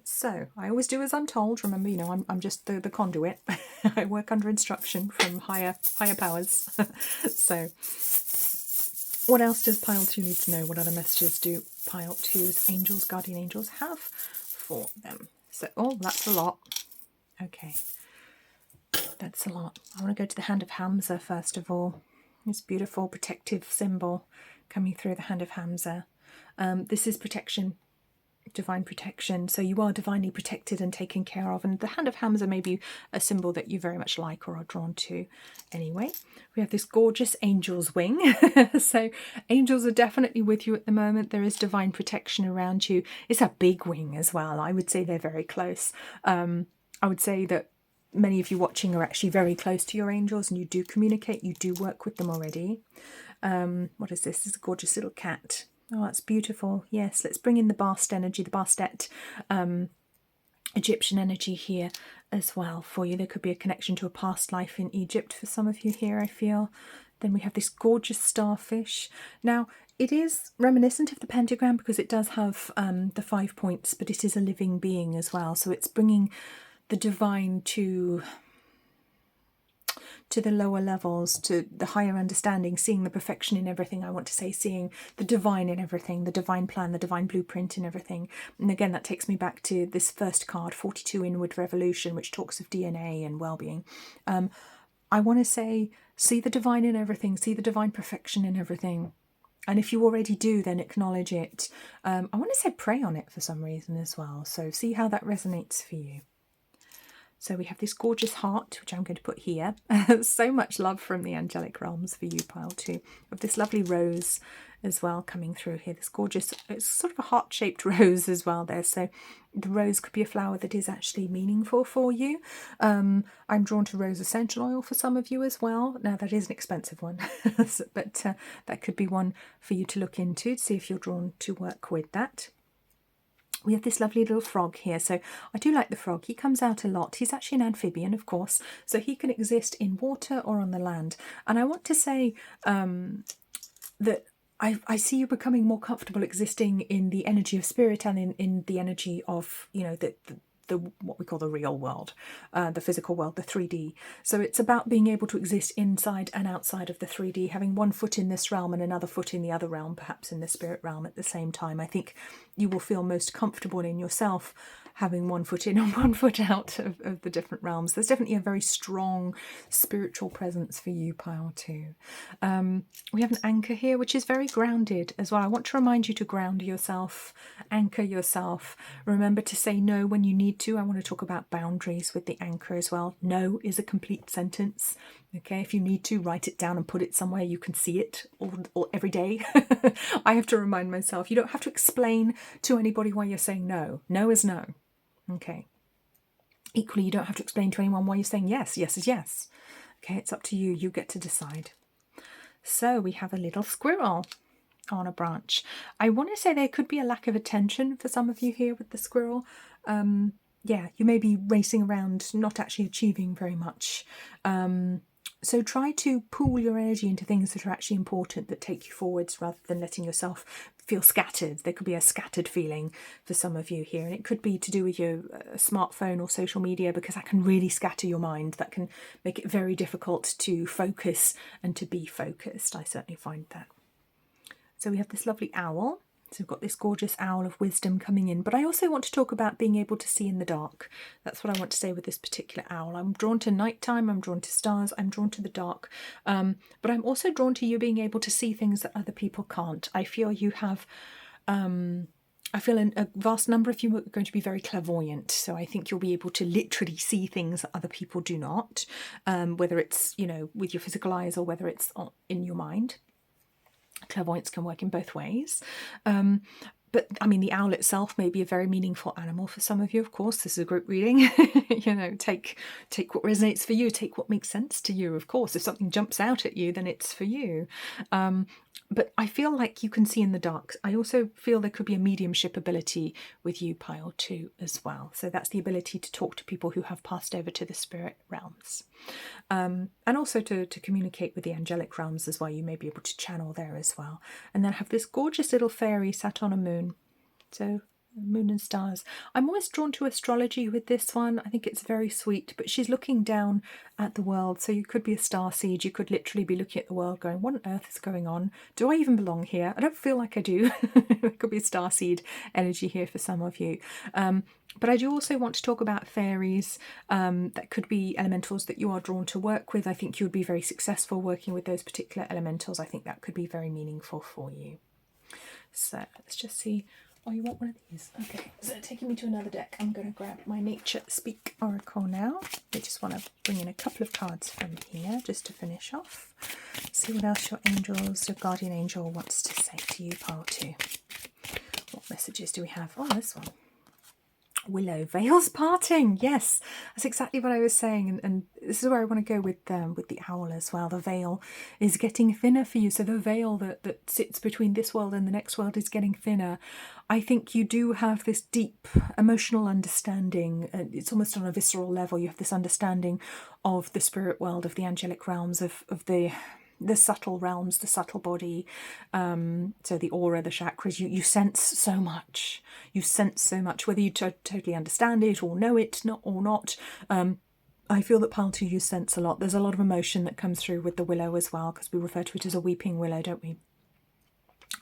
So I always do as I'm told. Remember, you know, I'm just the conduit. I work under instruction from higher powers. So what else does pile 2 need to know? What other messages do pile 2's angels, guardian angels, have for them? So, oh, that's a lot. Okay, that's a lot. I want to go to the hand of Hamza first of all. This beautiful protective symbol coming through the hand of Hamza. This is protection, divine protection. So you are divinely protected and taken care of. And the hand of Hamza may be a symbol that you very much like or are drawn to. Anyway, we have this gorgeous angel's wing. So angels are definitely with you at the moment. There is divine protection around you. It's a big wing as well. I would say they're very close. I would say that many of you watching are actually very close to your angels, and you do communicate, you do work with them already. What is this? This is a gorgeous little cat. Oh, that's beautiful. Yes, let's bring in the Bast energy, the Bastet Egyptian energy here as well for you. There could be a connection to a past life in Egypt for some of you here, I feel. Then we have this gorgeous starfish. Now, it is reminiscent of the pentagram because it does have the 5 points, but it is a living being as well. So it's bringing the divine to the lower levels, to the higher understanding, seeing the perfection in everything. I want to say seeing the divine in everything, the divine plan, the divine blueprint in everything. And again, that takes me back to this first card, 42 Inward Revolution, which talks of DNA and well-being. I want to say, see the divine in everything, see the divine perfection in everything. And if you already do, then acknowledge it. I want to say pray on it for some reason as well. So see how that resonates for you. So we have this gorgeous heart, which I'm going to put here. So much love from the angelic realms for you, pile 2. Of this lovely rose as well coming through here. This gorgeous, it's sort of a heart-shaped rose as well there. So the rose could be a flower that is actually meaningful for you. I'm drawn to rose essential oil for some of you as well. Now that is an expensive one, but that could be one for you to look into to see if you're drawn to work with that. We have this lovely little frog here. So I do like the frog. He comes out a lot. He's actually an amphibian, of course. So he can exist in water or on the land. And I want to say that I see you becoming more comfortable existing in the energy of spirit and in the energy of, you know, the what we call the real world, the physical world, the 3D. So it's about being able to exist inside and outside of the 3D, having one foot in this realm and another foot in the other realm, perhaps in the spirit realm at the same time. I think you will feel most comfortable in yourself having one foot in and one foot out of the different realms. There's definitely a very strong spiritual presence for you, pile 2. We have an anchor here, which is very grounded as well. I want to remind you to ground yourself, anchor yourself. Remember to say no when you need to. I want to talk about boundaries with the anchor as well. No is a complete sentence. Okay, if you need to, write it down and put it somewhere you can see it or every day. I have to remind myself. You don't have to explain to anybody why you're saying no. No is no. Okay. Equally, you don't have to explain to anyone why you're saying yes. Yes is yes. Okay, it's up to you. You get to decide. So we have a little squirrel on a branch. I want to say there could be a lack of attention for some of you here with the squirrel. Yeah, you may be racing around, not actually achieving very much. So try to pool your energy into things that are actually important, that take you forwards, rather than letting yourself feel scattered. There could be a scattered feeling for some of you here, and it could be to do with your smartphone or social media, because that can really scatter your mind. That can make it very difficult to focus and to be focused. I certainly find that. So we have this lovely owl. So we've got this gorgeous owl of wisdom coming in. But I also want to talk about being able to see in the dark. That's what I want to say with this particular owl. I'm drawn to nighttime, I'm drawn to stars, I'm drawn to the dark. But I'm also drawn to you being able to see things that other people can't. I feel you have... I feel a vast number of you are going to be very clairvoyant. So I think you'll be able to literally see things that other people do not. Whether it's, you know, with your physical eyes or whether it's in your mind. Clairvoyance can work in both ways. But I mean, the owl itself may be a very meaningful animal for some of you. Of course, this is a group reading. You know, take what resonates for you, take what makes sense to you. Of course, if something jumps out at you, then it's for you. But I feel like you can see in the dark. I also feel there could be a mediumship ability with you, pile 2, as well. So that's the ability to talk to people who have passed over to the spirit realms. And also to communicate with the angelic realms as well. You may be able to channel there as well. And then have this gorgeous little fairy sat on a moon. So moon and stars. I'm always drawn to astrology with this one. I think it's very sweet, but she's looking down at the world. So you could be a starseed. You could literally be looking at the world going, what on earth is going on? Do I even belong here? I don't feel like I do. It could be a starseed energy here for some of you. But I do also want to talk about fairies. That could be elementals that you are drawn to work with. I think you would be very successful working with those particular elementals. I think that could be very meaningful for you. So let's just see. Oh, you want one of these? Okay, so taking me to another deck. I'm going to grab my Nature Speak Oracle now. I just want to bring in a couple of cards from here just to finish off. See what else your angels, your guardian angel wants to say to you, pile 2. What messages do we have? Oh, this one. Willow, veils parting. Yes, that's exactly what I was saying, and this is where I want to go with the owl as well. The veil is getting thinner for you, so the veil that sits between this world and the next world is getting thinner. I think you do have this deep emotional understanding, and it's almost on a visceral level. You have this understanding of the spirit world, of the angelic realms, of the subtle realms, the subtle body, so the aura, the chakras. You sense so much. You sense so much, whether you totally understand it or know it or not. I feel that pile 2, you sense a lot. There's a lot of emotion that comes through with the willow as well, because we refer to it as a weeping willow, don't we?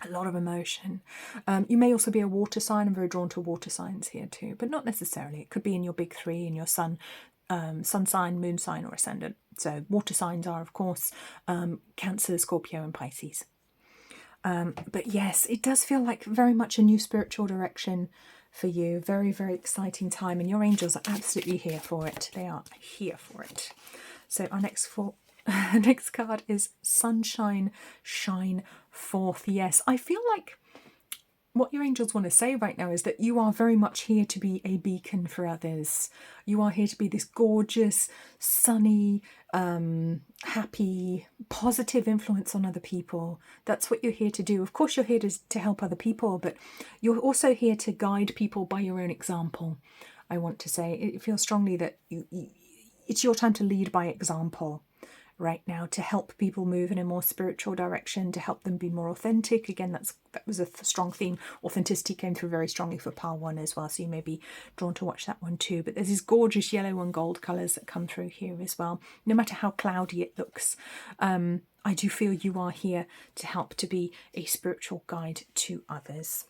A lot of emotion. You may also be a water sign. I'm very drawn to water signs here too, but not necessarily. It could be in your big 3, in your sun sign, moon sign, or ascendant. So water signs are, of course, Cancer, Scorpio, and Pisces. But yes, it does feel like very much a new spiritual direction for you. Very, very exciting time, and your angels are absolutely here for it. They are here for it. So our next next card is Sunshine, Shine Forth. Yes, I feel like what your angels want to say right now is that you are very much here to be a beacon for others. You are here to be this gorgeous, sunny, happy, positive influence on other people. That's what you're here to do. Of course, you're here to help other people, but you're also here to guide people by your own example. I want to say it feels strongly that it's your time to lead by example right now, to help people move in a more spiritual direction, to help them be more authentic. Again, that was a strong theme. Authenticity came through very strongly for pile 1 as well, so you may be drawn to watch that one too. But there's these gorgeous yellow and gold colours that come through here as well. No matter how cloudy it looks, I do feel you are here to help to be a spiritual guide to others.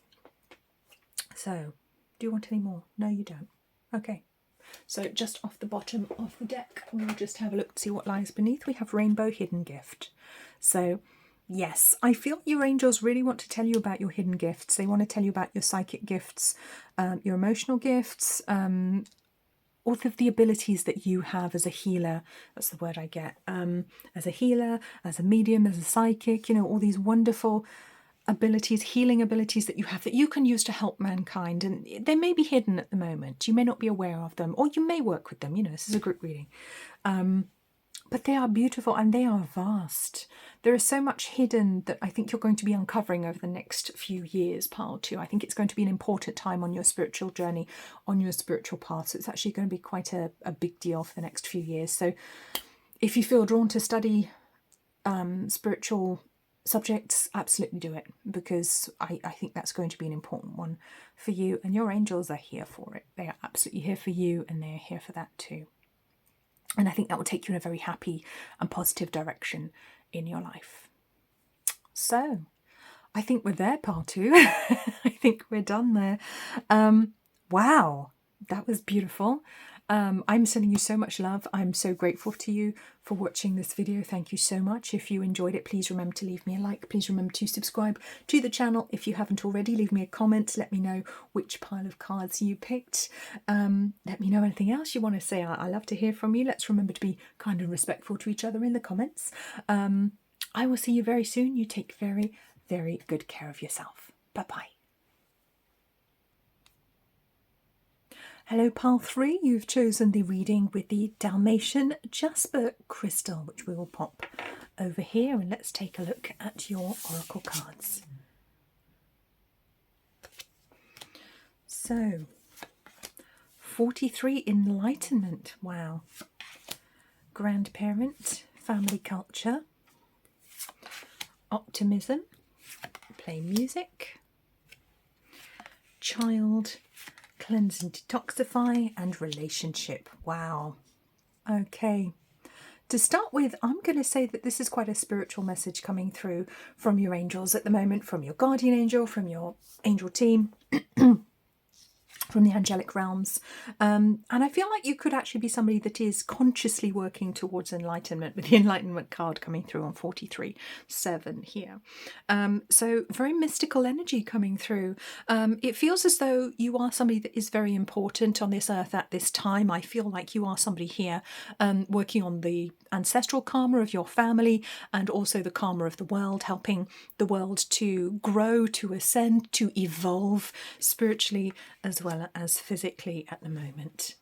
So, do you want any more? No, you don't. Okay. So just off the bottom of the deck, we'll just have a look to see what lies beneath. We have Rainbow Hidden Gift. So yes, I feel your angels really want to tell you about your hidden gifts. They want to tell you about your psychic gifts, your emotional gifts, all of the abilities that you have as a healer. That's the word I get. As a healer, as a medium, as a psychic, you know, all these wonderful abilities, healing abilities that you have that you can use to help mankind. And they may be hidden at the moment. You may not be aware of them, or you may work with them. You know, this is a group reading. But they are beautiful and they are vast. There is so much hidden that I think you're going to be uncovering over the next few years, Pile 2. I think it's going to be an important time on your spiritual journey, on your spiritual path. So it's actually going to be quite a big deal for the next few years. So if you feel drawn to study spiritual subjects, absolutely do it, because I think that's going to be an important one for you. And your angels are here for it. They are absolutely here for you, and they are here for that too. And I think that will take you in a very happy and positive direction in your life. So I think we're there, Part 2. I think we're done there. Wow, that was beautiful. I'm sending you so much love. I'm so grateful to you for watching this video. Thank you so much. If you enjoyed it, please remember to leave me a like. Please remember to subscribe to the channel. If you haven't already, leave me a comment. Let me know which pile of cards you picked. Let me know anything else you want to say. I love to hear from you. Let's remember to be kind and respectful to each other in the comments. I will see you very soon. You take very, very good care of yourself. Bye-bye. Hello, Pile 3. You've chosen the reading with the Dalmatian Jasper crystal, which we will pop over here, and let's take a look at your oracle cards. So, 43 enlightenment. Wow. Grandparent, family culture, optimism, play music, child, cleanse and detoxify, and relationship. Wow. Okay. To start with, I'm going to say that this is quite a spiritual message coming through from your angels at the moment, from your guardian angel, from your angel team, from the angelic realms. And I feel like you could actually be somebody that is consciously working towards enlightenment, with the enlightenment card coming through on 43-7 here. So very mystical energy coming through. It feels as though you are somebody that is very important on this earth at this time. I feel like you are somebody here working on the ancestral karma of your family and also the karma of the world, helping the world to grow, to ascend, to evolve spiritually as well as physically at the moment.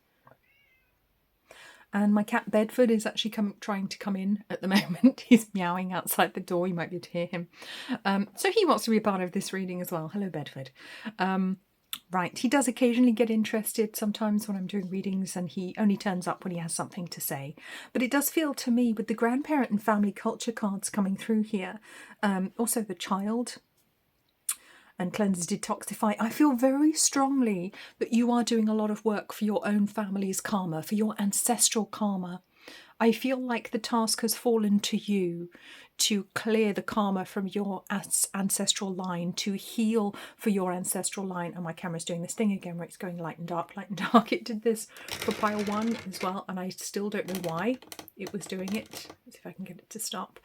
And my cat Bedford is actually trying to come in at the moment. He's meowing outside the door. You might be able to hear him. So he wants to be a part of this reading as well. Hello, Bedford. Right, he does occasionally get interested sometimes when I'm doing readings, and he only turns up when he has something to say. But it does feel to me, with the grandparent and family culture cards coming through here, also the child, and cleanse, detoxify, I feel very strongly that you are doing a lot of work for your own family's karma, for your ancestral karma. I feel like the task has fallen to you to clear the karma from your ancestral line, to heal for your ancestral line. And my camera's doing this thing again where it's going light and dark, light and dark. It did this for pile 1 as well, and I still don't know why it was doing it. Let's see if I can get it to stop.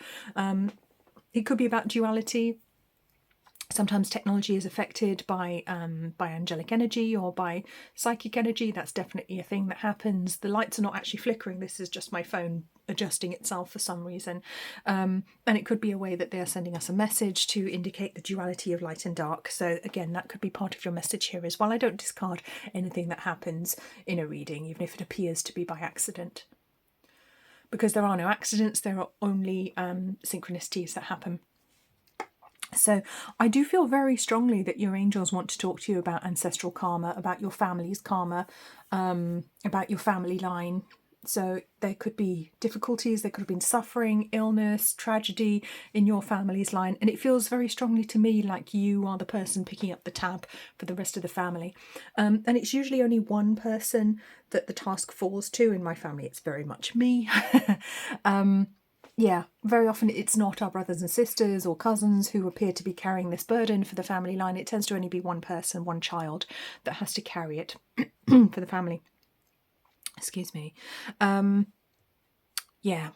It could be about duality. Sometimes technology is affected by angelic energy or by psychic energy. That's definitely a thing that happens. The lights are not actually flickering. This is just my phone adjusting itself for some reason. And it could be a way that they are sending us a message to indicate the duality of light and dark. So again, that could be part of your message here as well. I don't discard anything that happens in a reading, even if it appears to be by accident. Because there are no accidents, there are only synchronicities that happen. So I do feel very strongly that your angels want to talk to you about ancestral karma, about your family's karma, about your family line. So there could be difficulties, there could have been suffering, illness, tragedy in your family's line. And it feels very strongly to me like you are the person picking up the tab for the rest of the family. And it's usually only one person that the task falls to. In my family, it's very much me. Yeah, very often it's not our brothers and sisters or cousins who appear to be carrying this burden for the family line. It tends to only be one person, one child, that has to carry it for the family. Excuse me. Yeah.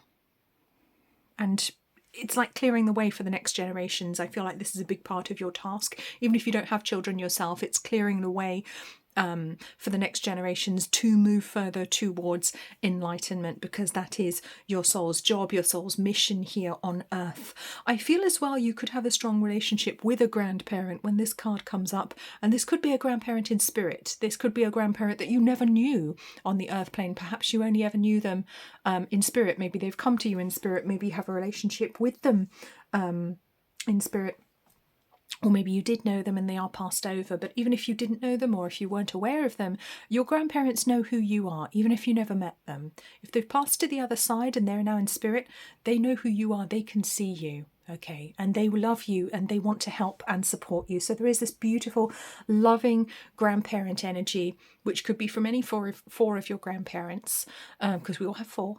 And it's like clearing the way for the next generations. I feel like this is a big part of your task. Even if you don't have children yourself, it's clearing the way for the next generations to move further towards enlightenment, because that is your soul's job, your soul's mission here on earth. I feel as well you could have a strong relationship with a grandparent when this card comes up, and this could be a grandparent in spirit. This could be a grandparent that you never knew on the earth plane. Perhaps you only ever knew them in spirit. Maybe they've come to you in spirit. Maybe you have a relationship with them in spirit. Or maybe you did know them and they are passed over. But even if you didn't know them, or if you weren't aware of them, your grandparents know who you are, even if you never met them. If they've passed to the other side and they're now in spirit, they know who you are. They can see you, okay? And they love you and they want to help and support you. So there is this beautiful, loving grandparent energy, which could be from any four of your grandparents, because we all have four,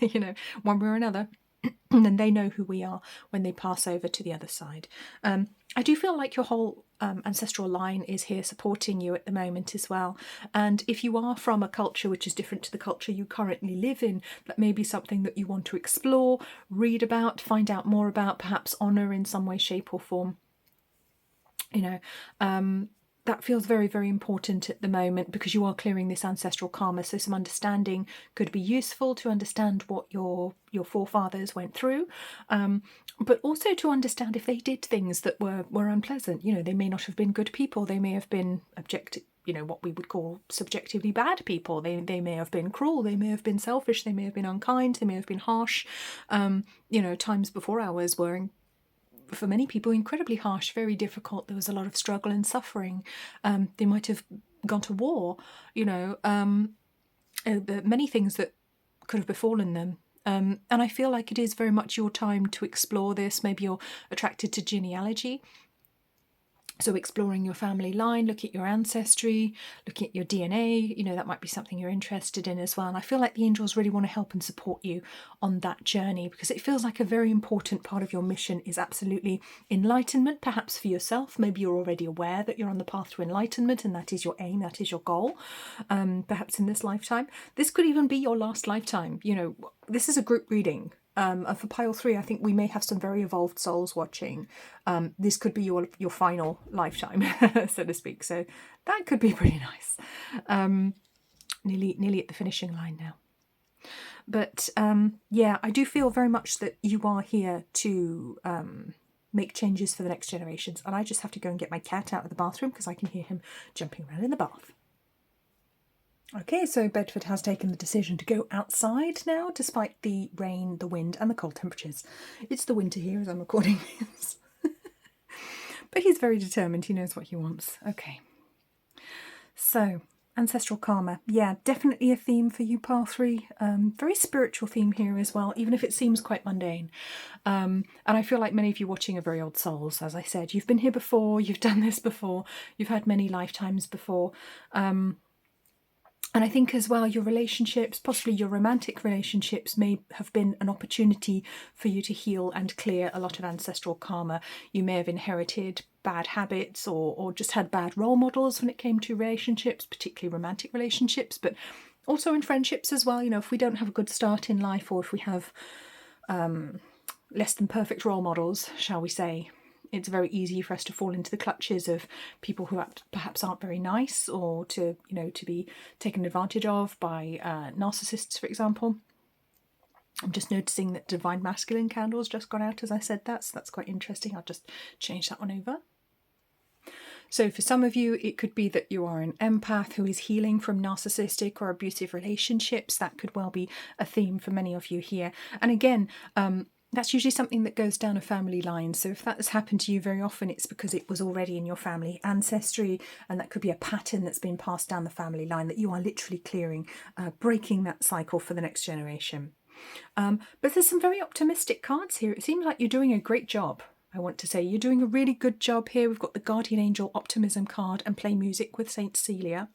you know, one way or another. And they know who we are when they pass over to the other side. I do feel like your whole ancestral line is here supporting you at the moment as well. And if you are from a culture which is different to the culture you currently live in, that may be something that you want to explore, read about, find out more about, perhaps honour in some way, shape or form. You know, that feels very, very important at the moment, because you are clearing this ancestral karma. So some understanding could be useful to understand what your forefathers went through, but also to understand if they did things that were unpleasant. You know, they may not have been good people. They may have been what we would call subjectively bad people. They may have been cruel. They may have been selfish. They may have been unkind. They may have been harsh. Times before ours were, for many people, incredibly harsh, very difficult. There was a lot of struggle and suffering. They might have gone to war, many things that could have befallen them. And I feel like it is very much your time to explore this. Maybe you're attracted to genealogy. So exploring your family line, look at your ancestry, looking at your DNA, that might be something you're interested in as well. And I feel like the angels really want to help and support you on that journey, because it feels like a very important part of your mission is absolutely enlightenment, perhaps for yourself. Maybe you're already aware that you're on the path to enlightenment and that is your aim, that is your goal, perhaps in this lifetime. This could even be your last lifetime. This is a group reading. For pile 3, I think we may have some very evolved souls watching. This could be your final lifetime, so to speak. So that could be pretty nice. Nearly at the finishing line now. But I do feel very much that you are here to make changes for the next generations. And I just have to go and get my cat out of the bathroom because I can hear him jumping around in the bath. Okay, so Bedford has taken the decision to go outside now, despite the rain, the wind and the cold temperatures. It's the winter here as I'm recording this. But he's very determined, he knows what he wants. Okay. So, ancestral karma. Yeah, definitely a theme for you, pile 3. Very spiritual theme here as well, even if it seems quite mundane. And I feel like many of you watching are very old souls, as I said. You've been here before, you've done this before, you've had many lifetimes before. And I think as well, your relationships, possibly your romantic relationships, may have been an opportunity for you to heal and clear a lot of ancestral karma. You may have inherited bad habits or just had bad role models when it came to relationships, particularly romantic relationships, but also in friendships as well. If we don't have a good start in life, or if we have less than perfect role models, shall we say, it's very easy for us to fall into the clutches of people who perhaps aren't very nice, or to be taken advantage of by narcissists, for example. I'm just noticing that Divine Masculine candle's just gone out as I said that, so that's quite interesting. I'll just change that one over. So for some of you, it could be that you are an empath who is healing from narcissistic or abusive relationships. That could well be a theme for many of you here. And again, that's usually something that goes down a family line. So if that has happened to you very often, it's because it was already in your family ancestry, and that could be a pattern that's been passed down the family line that you are literally clearing, breaking that cycle for the next generation. But there's some very optimistic cards here. It seems like you're doing a great job. I want to say you're doing a really good job here. We've got the Guardian Angel Optimism card and Play Music with Saint Cecilia.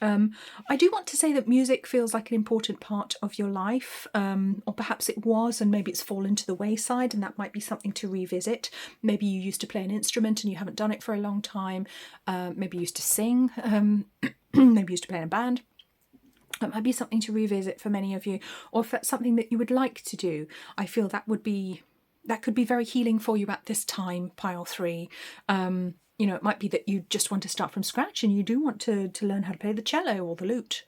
I do want to say that music feels like an important part of your life, or perhaps it was and maybe it's fallen to the wayside, and that might be something to revisit. Maybe you used to play an instrument and you haven't done it for a long time. Maybe you used to sing, maybe you used to play in a band. It might be something to revisit for many of you, or if that's something that you would like to do, I feel that could be very healing for you at this time, pile 3. You know, it might be that you just want to start from scratch and you do want to learn how to play the cello or the lute,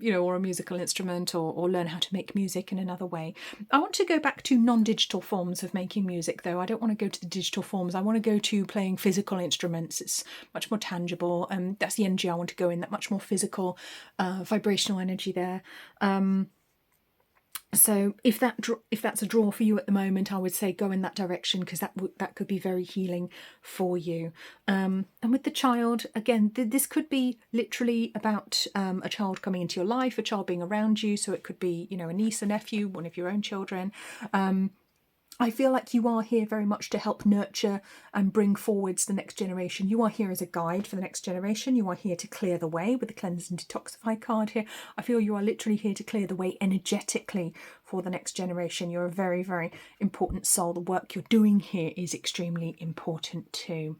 you know, or a musical instrument, or learn how to make music in another way. I want to go back to non-digital forms of making music, though. I don't want to go to the digital forms. I want to go to playing physical instruments. It's much more tangible. That's the energy I want to go in, that much more physical, vibrational energy there. So if that's a draw for you at the moment, I would say go in that direction, because that could be very healing for you. And with the child, again, this could be literally about a child coming into your life, a child being around you. So it could be, you know, a niece, a nephew, one of your own children. I feel like you are here very much to help nurture and bring forwards the next generation. You are here as a guide for the next generation. You are here to clear the way with the Cleanse and Detoxify card here. I feel you are literally here to clear the way energetically for the next generation. You're a very, very important soul. The work you're doing here is extremely important too.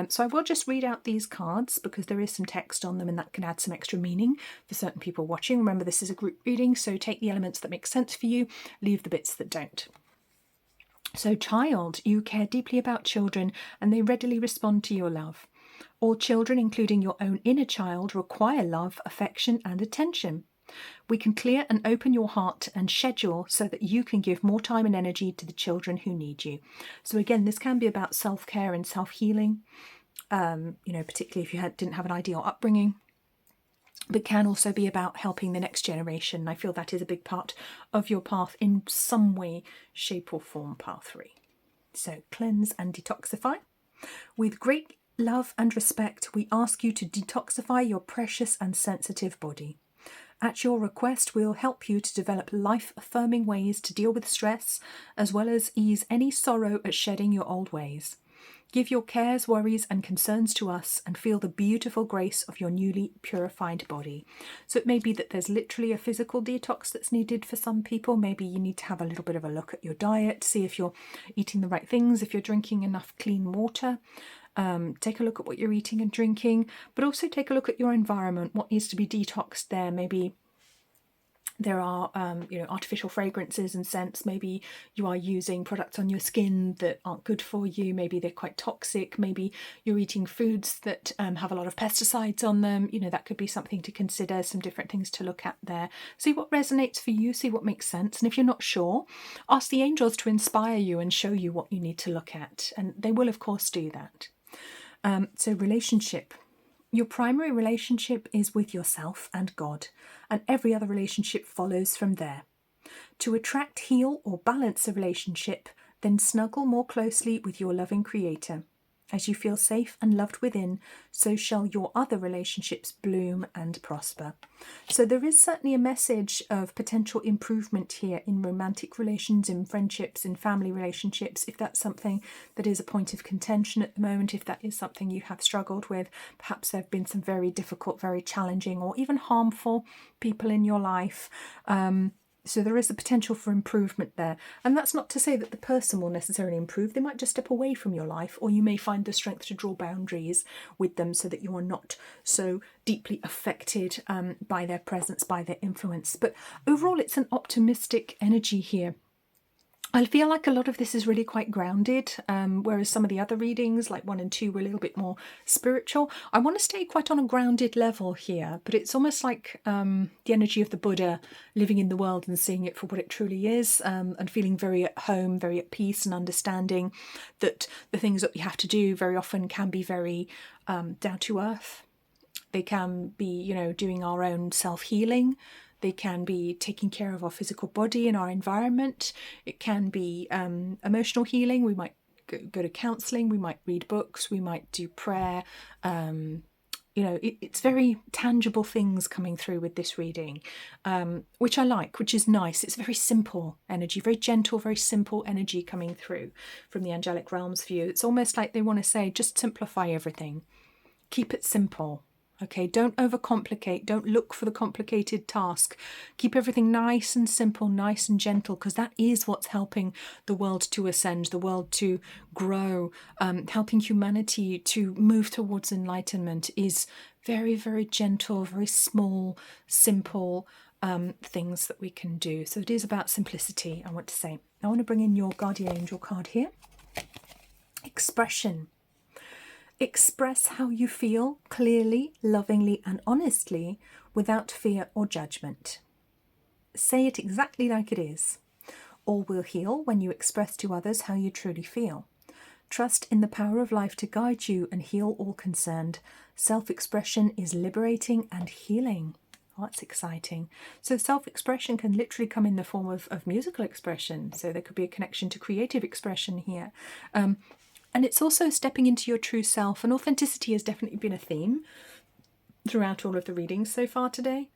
So I will just read out these cards because there is some text on them and that can add some extra meaning for certain people watching. Remember, this is a group reading, so take the elements that make sense for you, leave the bits that don't. So, child, you care deeply about children and they readily respond to your love. All children, including your own inner child, require love, affection and attention. We can clear and open your heart and schedule so that you can give more time and energy to the children who need you. So again, this can be about self-care and self-healing, you know, particularly if you didn't have an ideal upbringing. But can also be about helping the next generation. I feel that is a big part of your path in some way, shape or form, path 3. So cleanse and detoxify. With great love and respect, we ask you to detoxify your precious and sensitive body. At your request, we'll help you to develop life-affirming ways to deal with stress, as well as ease any sorrow at shedding your old ways. Give your cares, worries and concerns to us and feel the beautiful grace of your newly purified body. So it may be that there's literally a physical detox that's needed for some people. Maybe you need to have a little bit of a look at your diet, see if you're eating the right things, if you're drinking enough clean water. Take a look at what you're eating and drinking, but also take a look at your environment, what needs to be detoxed there. Maybe there are, you know, artificial fragrances and scents. Maybe you are using products on your skin that aren't good for you. Maybe they're quite toxic. Maybe you're eating foods that have a lot of pesticides on them. You know, that could be something to consider, some different things to look at there. See what resonates for you, see what makes sense. And if you're not sure, ask the angels to inspire you and show you what you need to look at. And they will, of course, do that. So relationship. Your primary relationship is with yourself and God, and every other relationship follows from there. To attract, heal, or balance a relationship, then snuggle more closely with your loving Creator. As you feel safe and loved within, so shall your other relationships bloom and prosper. So there is certainly a message of potential improvement here in romantic relations, in friendships, in family relationships. If that's something that is a point of contention at the moment, if that is something you have struggled with, perhaps there have been some very difficult, very challenging or even harmful people in your life. So there is a potential for improvement there. And that's not to say that the person will necessarily improve. They might just step away from your life, or you may find the strength to draw boundaries with them so that you are not so deeply affected by their presence, by their influence. But overall, it's an optimistic energy here. I feel like a lot of this is really quite grounded, whereas some of the other readings, like 1 and 2, were a little bit more spiritual. I want to stay quite on a grounded level here, but it's almost like the energy of the Buddha living in the world and seeing it for what it truly is, and feeling very at home, very at peace, and understanding that the things that we have to do very often can be very down to earth. They can be, you know, doing our own self-healing. They can be taking care of our physical body and our environment. It can be emotional healing. We might go to counselling. We might read books. We might do prayer. You know, it's very tangible things coming through with this reading, which I like, which is nice. It's very simple energy, very gentle, very simple energy coming through from the angelic realms for you. It's almost like they want to say, just simplify everything. Keep it simple. Okay, don't overcomplicate, don't look for the complicated task. Keep everything nice and simple, nice and gentle, because that is what's helping the world to ascend, the world to grow, helping humanity to move towards enlightenment is Very, very gentle, very small, simple things that we can do. So it is about simplicity, I want to say. I want to bring in your guardian angel card here. Expression. Express how you feel clearly, lovingly and honestly without fear or judgment. Say it exactly like it is. All will heal when you express to others how you truly feel. Trust in the power of life to guide you and heal all concerned. Self-expression is liberating and healing. Oh, that's exciting. So self-expression can literally come in the form of musical expression. So there could be a connection to creative expression here. And it's also stepping into your true self. And authenticity has definitely been a theme throughout all of the readings so far today.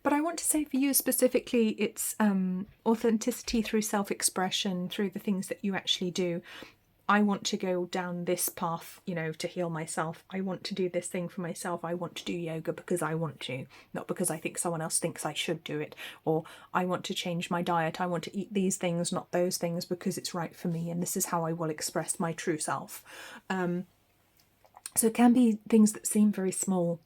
But I want to say for you specifically, it's authenticity through self-expression, through the things that you actually do. I want to go down this path, you know, to heal myself. I want to do this thing for myself. I want to do yoga because I want to, not because I think someone else thinks I should do it. Or I want to change my diet. I want to eat these things, not those things, because it's right for me. And this is how I will express my true self. So it can be things that seem very small,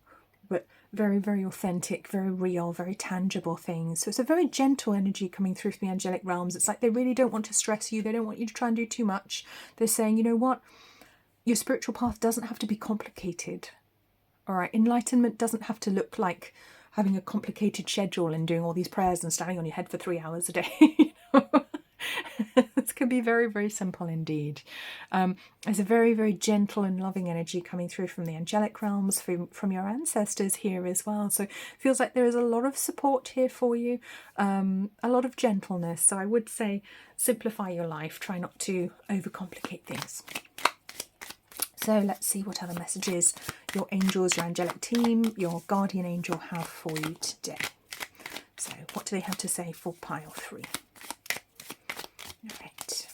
but very, very authentic, very real, very tangible things. So it's a very gentle energy coming through from the angelic realms. It's like they really don't want to stress you. They don't want you to try and do too much. They're saying, you know what? Your spiritual path doesn't have to be complicated. All right. Enlightenment doesn't have to look like having a complicated schedule and doing all these prayers and standing on your head for 3 hours a day. This can be very, very simple indeed. There's a very, very gentle and loving energy coming through from the angelic realms, from your ancestors here as well. So it feels like there is a lot of support here for you, a lot of gentleness. So I would say simplify your life. Try not to overcomplicate things. So let's see what other messages your angels, your angelic team, your guardian angel have for you today. So what do they have to say for pile 3? All right.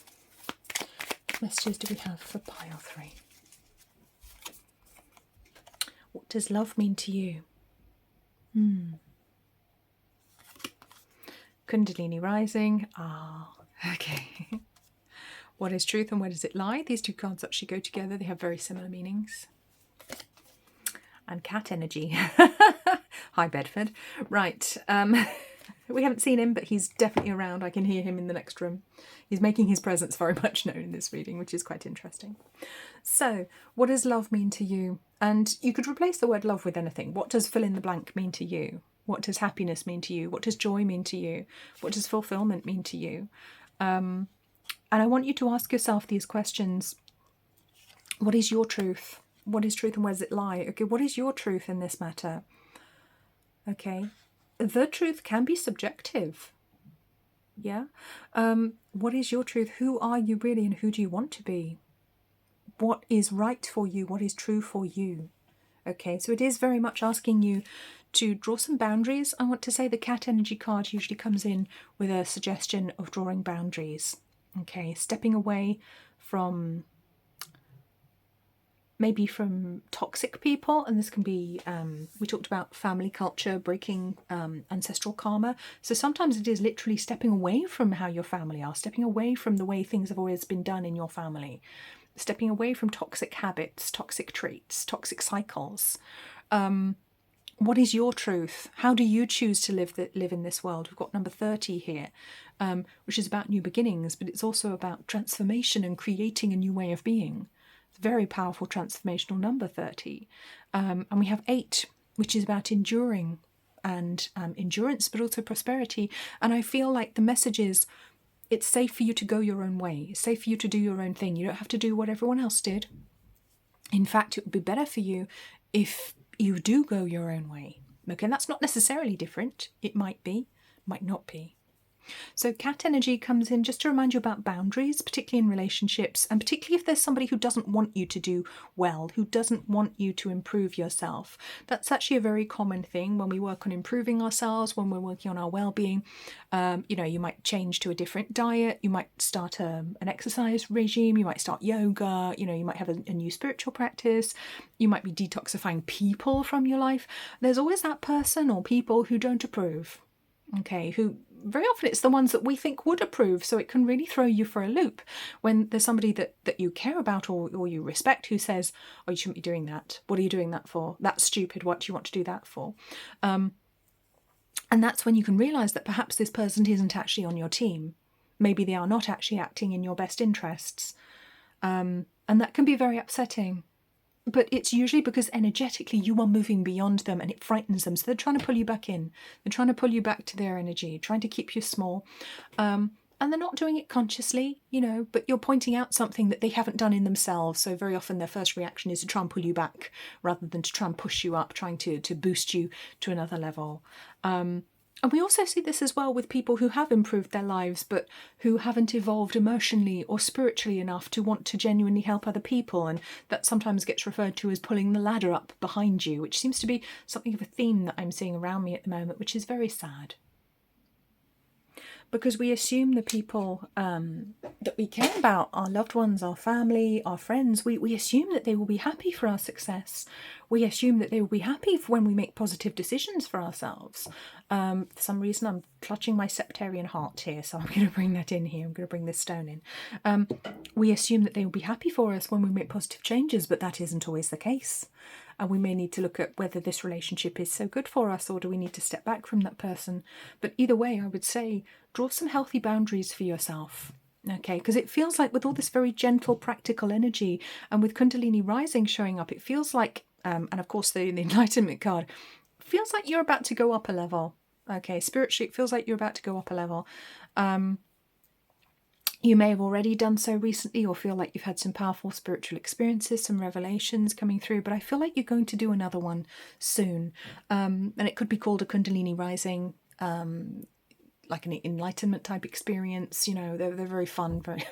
What messages do we have for pile 3? What does love mean to you? Kundalini rising. Okay. What is truth and where does it lie? These two cards actually go together. They have very similar meanings. And cat energy. Hi, Bedford. Right. We haven't seen him, but he's definitely around. I can hear him in the next room. He's making his presence very much known in this reading, which is quite interesting. So, what does love mean to you? And you could replace the word love with anything. What does fill in the blank mean to you? What does happiness mean to you? What does joy mean to you? What does fulfillment mean to you? And I want you to ask yourself these questions. What is your truth? What is truth and where does it lie? Okay, what is your truth in this matter? Okay, the truth can be subjective. Yeah. What is your truth? Who are you really and who do you want to be? What is right for you? What is true for you? Okay, so it is very much asking you to draw some boundaries. I want to say the cat energy card usually comes in with a suggestion of drawing boundaries. Okay, stepping away from maybe from toxic people, and this can be, we talked about family culture, breaking ancestral karma. So sometimes it is literally stepping away from how your family are, stepping away from the way things have always been done in your family, stepping away from toxic habits, toxic traits, toxic cycles. What is your truth? How do you choose to live in this world? We've got number 30 here, which is about new beginnings, but it's also about transformation and creating a new way of being. It's a very powerful transformational number, 30. And we have 8, which is about enduring and endurance, but also prosperity. And I feel like the message is, it's safe for you to go your own way. It's safe for you to do your own thing. You don't have to do what everyone else did. In fact, it would be better for you if you do go your own way. Okay, that's not necessarily different. It might be, might not be. So cat energy comes in just to remind you about boundaries, particularly in relationships, and particularly if there's somebody who doesn't want you to do well, who doesn't want you to improve yourself. That's actually a very common thing when we work on improving ourselves, when we're working on our well-being. You might change to a different diet, you might start an exercise regime, you might start yoga, you might have a new spiritual practice, you might be detoxifying people from your life. There's always that person or people who don't approve, okay, who very often it's the ones that we think would approve, so it can really throw you for a loop when there's somebody that you care about or you respect who says, oh, you shouldn't be doing that. What are you doing that for? That's stupid. What do you want to do that for? And that's when you can realise that perhaps this person isn't actually on your team. Maybe they are not actually acting in your best interests. And that can be very upsetting. But it's usually because energetically you are moving beyond them and it frightens them. So they're trying to pull you back in. They're trying to pull you back to their energy, trying to keep you small. And they're not doing it consciously, you know, but you're pointing out something that they haven't done in themselves. So very often their first reaction is to try and pull you back rather than to try and push you up, trying to boost you to another level. And we also see this as well with people who have improved their lives but who haven't evolved emotionally or spiritually enough to want to genuinely help other people, and that sometimes gets referred to as pulling the ladder up behind you, which seems to be something of a theme that I'm seeing around me at the moment, which is very sad. Because we assume the people that we care about, our loved ones, our family, our friends, we assume that they will be happy for our success. We assume that they will be happy when we make positive decisions for ourselves. For some reason, I'm clutching my septarian heart here, so I'm going to bring that in here. I'm going to bring this stone in. We assume that they will be happy for us when we make positive changes, but that isn't always the case. And we may need to look at whether this relationship is so good for us, or do we need to step back from that person. But either way, I would say draw some healthy boundaries for yourself. Okay, because it feels like with all this very gentle, practical energy, and with Kundalini rising showing up, it feels like, and of course the Enlightenment card, feels like you're about to go up a level. Okay, spiritually, it feels like you're about to go up a level. You may have already done so recently or feel like you've had some powerful spiritual experiences, some revelations coming through, but I feel like you're going to do another one soon. And it could be called a Kundalini rising, like an enlightenment type experience. You know, they're very fun, very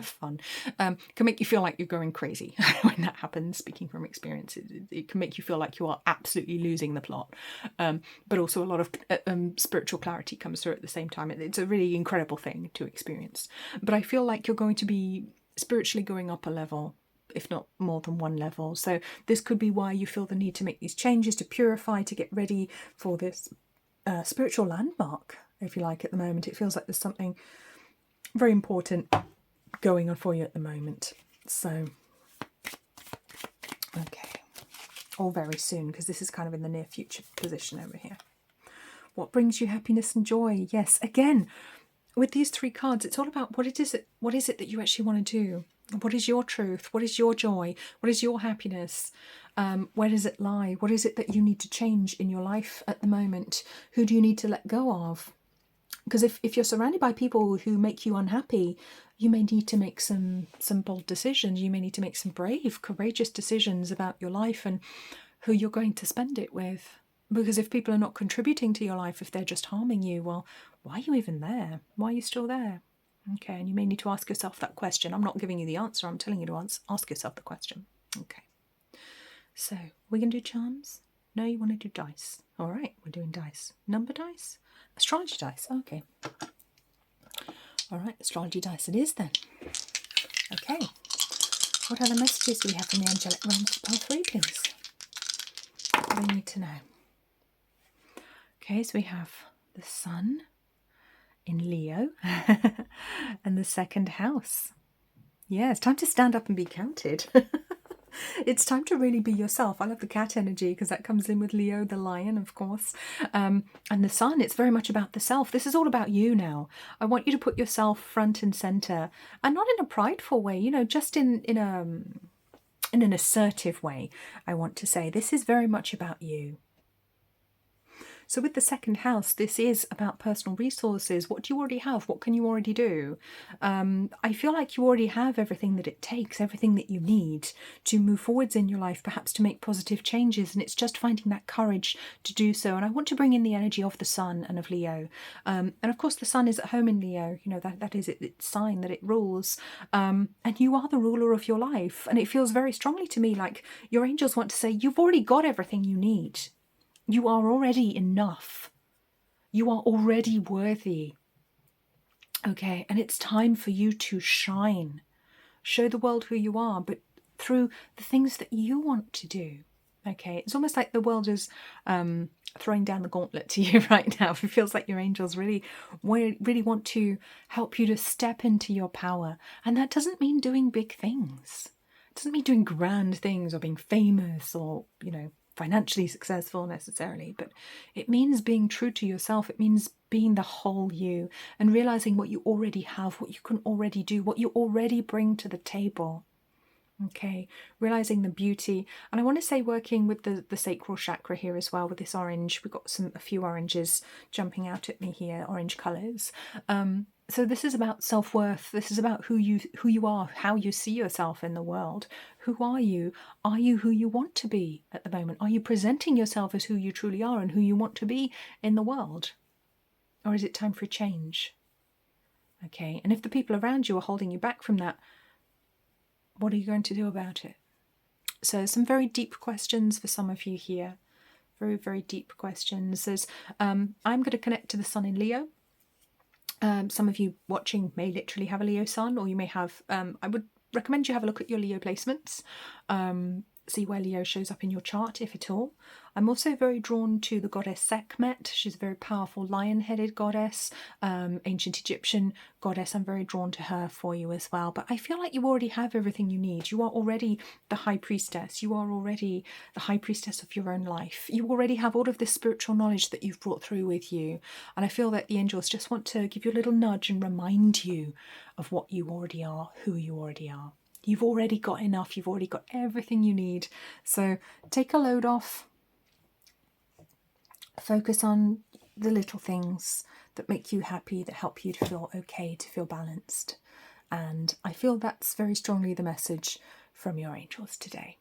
fun. Can make you feel like you're going crazy when that happens. Speaking from experience, it can make you feel like you are absolutely losing the plot. But also a lot of spiritual clarity comes through at the same time. It's a really incredible thing to experience. But I feel like you're going to be spiritually going up a level, if not more than one level. So this could be why you feel the need to make these changes, to purify, to get ready for this spiritual landmark, if you like, at the moment. It feels like there's something very important going on for you at the moment. So, okay. Or very soon, because this is kind of in the near future position over here. What brings you happiness and joy? Yes, again, with these three cards, it's all about what is it that you actually want to do? What is your truth? What is your joy? What is your happiness? Where does it lie? What is it that you need to change in your life at the moment? Who do you need to let go of? Because if you're surrounded by people who make you unhappy, you may need to make some bold decisions. You may need to make some brave, courageous decisions about your life and who you're going to spend it with. Because if people are not contributing to your life, if they're just harming you, well, why are you even there? Why are you still there? Okay, and you may need to ask yourself that question. I'm not giving you the answer. I'm telling you to ask yourself the question. Okay. So, we're going to do charms? No, you want to do dice. All right, we're doing dice. Number dice? Astrology dice. Okay. All right, astrology dice it is then. Okay. What other messages do we have from the angelic realms for part 3, please? What do we need to know? Okay, so we have the sun in Leo and the second house. Yeah, it's time to stand up and be counted. It's time to really be yourself. I love the cat energy because that comes in with Leo, the lion, of course. And the sun, it's very much about the self. This is all about you now. I want you to put yourself front and centre, and not in a prideful way, you know, just in an assertive way, I want to say. This is very much about you. So with the second house, this is about personal resources. What do you already have? What can you already do? I feel like you already have everything that it takes, everything that you need to move forwards in your life, perhaps to make positive changes. And it's just finding that courage to do so. And I want to bring in the energy of the sun and of Leo. And of course, the sun is at home in Leo. You know, that is its sign that it rules. And you are the ruler of your life. And it feels very strongly to me like your angels want to say, you've already got everything you need. You are already enough. You are already worthy. Okay, and it's time for you to shine. Show the world who you are, but through the things that you want to do. Okay, it's almost like the world is throwing down the gauntlet to you right now. It feels like your angels really want to help you to step into your power. And that doesn't mean doing big things. It doesn't mean doing grand things or being famous or, you know, financially successful necessarily. But it means being true to yourself. It means being the whole you and realizing what you already have, what you can already do, what you already bring to the table. Okay, realizing the beauty. And I want to say working with the sacral chakra here as well with this orange. We've got a few oranges jumping out at me here, orange colours. So this is about self-worth. This is about who you are, how you see yourself in the world. Who are you? Are you who you want to be at the moment? Are you presenting yourself as who you truly are and who you want to be in the world? Or is it time for a change? Okay, and if the people around you are holding you back from that, what are you going to do about it? So some very deep questions for some of you here. Very, very deep questions. There's, I'm going to connect to the sun in Leo. Some of you watching may literally have a Leo sun, or you may have, I would recommend you have a look at your Leo placements. See where Leo shows up in your chart, if at all. I'm also very drawn to the goddess Sekhmet. She's a very powerful lion-headed goddess, ancient Egyptian goddess. I'm very drawn to her for you as well. But I feel like you already have everything you need. You are already the high priestess. You are already the high priestess of your own life. You already have all of this spiritual knowledge that you've brought through with you. And I feel that the angels just want to give you a little nudge and remind you of what you already are, who you already are. You've already got enough. You've already got everything you need. So take a load off. Focus on the little things that make you happy, that help you to feel okay, to feel balanced. And I feel that's very strongly the message from your angels today.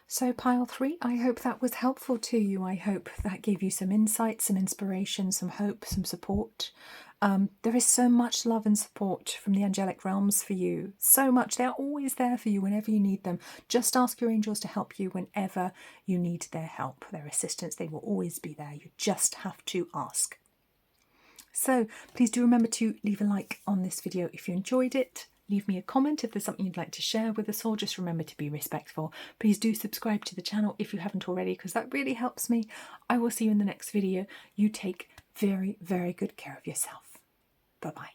So pile 3, I hope that was helpful to you. I hope that gave you some insight, some inspiration, some hope, some support. There is so much love and support from the angelic realms for you. So much. They're always there for you whenever you need them. Just ask your angels to help you whenever you need their help, their assistance. They will always be there. You just have to ask. So please do remember to leave a like on this video if you enjoyed it. Leave me a comment if there's something you'd like to share with us all. Just remember to be respectful. Please do subscribe to the channel if you haven't already, because that really helps me. I will see you in the next video. You take very, very good care of yourself. Bye-bye.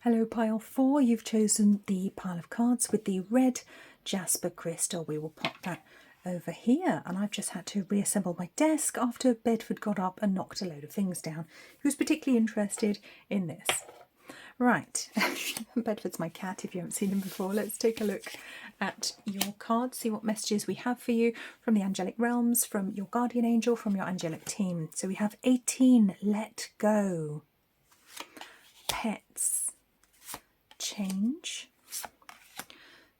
Hello, pile 4. You've chosen the pile of cards with the red Jasper crystal. We will pop that over here, and I've just had to reassemble my desk after Bedford got up and knocked a load of things down. He was particularly interested in this. Right, Bedford's my cat if you haven't seen him before. Let's take a look at your cards, see what messages we have for you from the angelic realms, from your guardian angel, from your angelic team. So we have 18, let go, pets, change,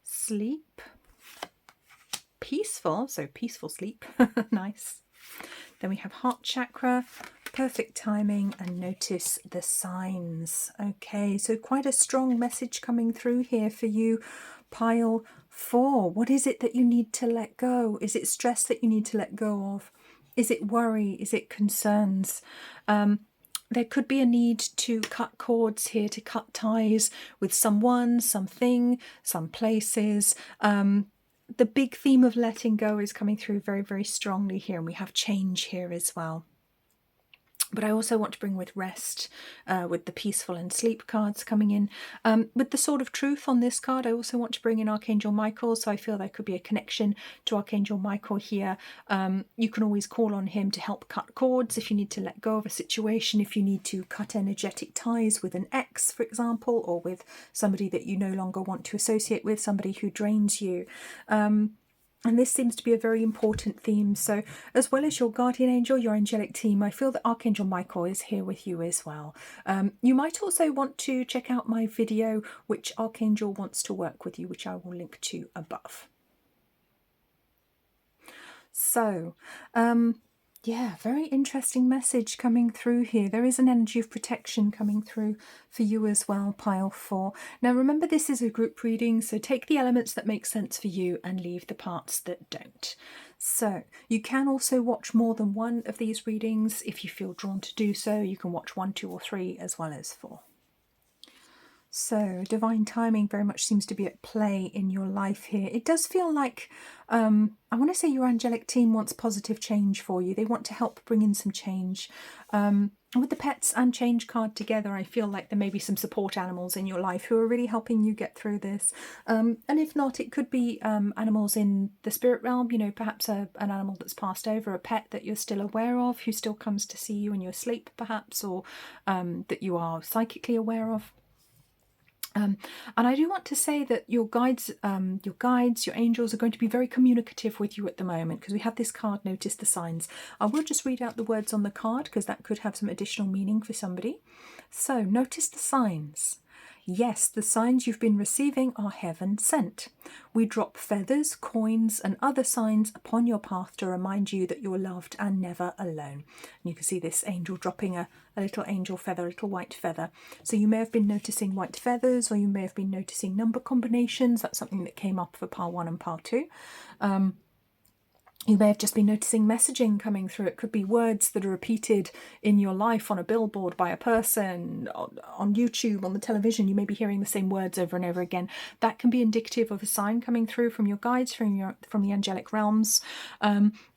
sleep, peaceful, so peaceful sleep, nice. Then we have heart chakra, perfect timing, and notice the signs. Okay, so quite a strong message coming through here for you, pile 4. What is it that you need to let go? Is it stress that you need to let go of? Is it worry? Is it concerns? There could be a need to cut cords here, to cut ties with someone, something, some places. The big theme of letting go is coming through very, very strongly here, and we have change here as well. But I also want to bring with rest, with the peaceful and sleep cards coming in. With the sword of truth on this card, I also want to bring in Archangel Michael, so I feel there could be a connection to Archangel Michael here. You can always call on him to help cut cords if you need to let go of a situation, if you need to cut energetic ties with an ex, for example, or with somebody that you no longer want to associate with, somebody who drains you. And this seems to be a very important theme. So as well as your guardian angel, your angelic team, I feel that Archangel Michael is here with you as well. You might also want to check out my video, which Archangel wants to work with you, which I will link to above. So, yeah, very interesting message coming through here. There is an energy of protection coming through for you as well, pile 4. Now remember, this is a group reading, so take the elements that make sense for you and leave the parts that don't. So you can also watch more than one of these readings if you feel drawn to do so. You can watch 1, 2 or 3 as well as 4. So divine timing very much seems to be at play in your life here. It does feel like, I want to say your angelic team wants positive change for you. They want to help bring in some change. With the pets and change card together, I feel like there may be some support animals in your life who are really helping you get through this. And if not, it could be animals in the spirit realm, you know, perhaps an animal that's passed over, a pet that you're still aware of, who still comes to see you in your sleep perhaps, or that you are psychically aware of. And I do want to say that your guides, your angels are going to be very communicative with you at the moment, because we have this card, notice the signs. I will just read out the words on the card because that could have some additional meaning for somebody. So notice the signs. Yes, the signs you've been receiving are heaven sent. We drop feathers, coins, and other signs upon your path to remind you that you're loved and never alone. And you can see this angel dropping a little angel feather, a little white feather. So you may have been noticing white feathers, or you may have been noticing number combinations. That's something that came up for pile 1 and pile 2. You may have just been noticing messaging coming through. It could be words that are repeated in your life on a billboard by a person, on YouTube, on the television. You may be hearing the same words over and over again. That can be indicative of a sign coming through from your guides, from the angelic realms.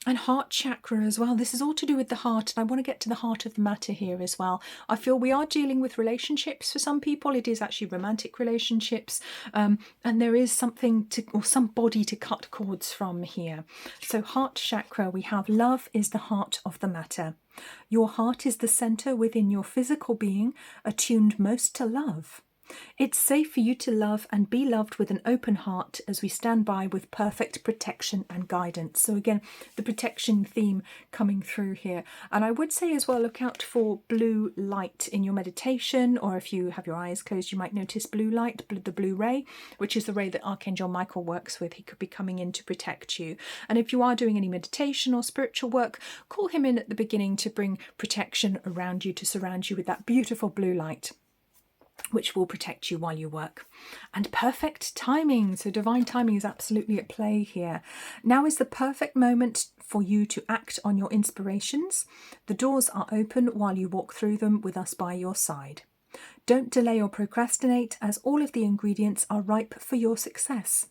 And heart chakra as well. This is all to do with the heart, and I want to get to the heart of the matter here as well. I feel we are dealing with relationships for some people. It is actually romantic relationships, and there is something to, or somebody to cut cords from here. So heart chakra, we have love is the heart of the matter. Your heart is the center within your physical being, attuned most to love. It's safe for you to love and be loved with an open heart as we stand by with perfect protection and guidance. So again, the protection theme coming through here. And I would say as well, look out for blue light in your meditation, or if you have your eyes closed, you might notice blue light, the blue ray, which is the ray that Archangel Michael works with. He could be coming in to protect you. And if you are doing any meditation or spiritual work, call him in at the beginning to bring protection around you, to surround you with that beautiful blue light, which will protect you while you work. And perfect timing. So divine timing is absolutely at play here. Now is the perfect moment for you to act on your inspirations. The doors are open while you walk through them with us by your side. Don't delay or procrastinate, as all of the ingredients are ripe for your success.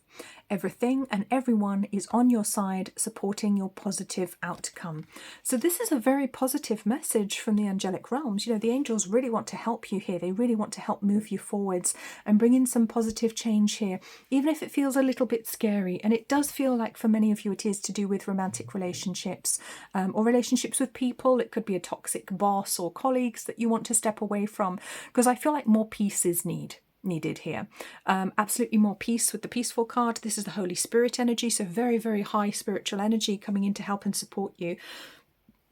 Everything and everyone is on your side, supporting your positive outcome. So this is a very positive message from the angelic realms. You know, the angels really want to help you here. They really want to help move you forwards and bring in some positive change here, even if it feels a little bit scary. And it does feel like for many of you it is to do with romantic relationships, or relationships with people. It could be a toxic boss or colleagues that you want to step away from, because I feel like more peace is needed here. Absolutely more peace with the peaceful card. This is the Holy Spirit energy, so very, very high spiritual energy coming in to help and support you.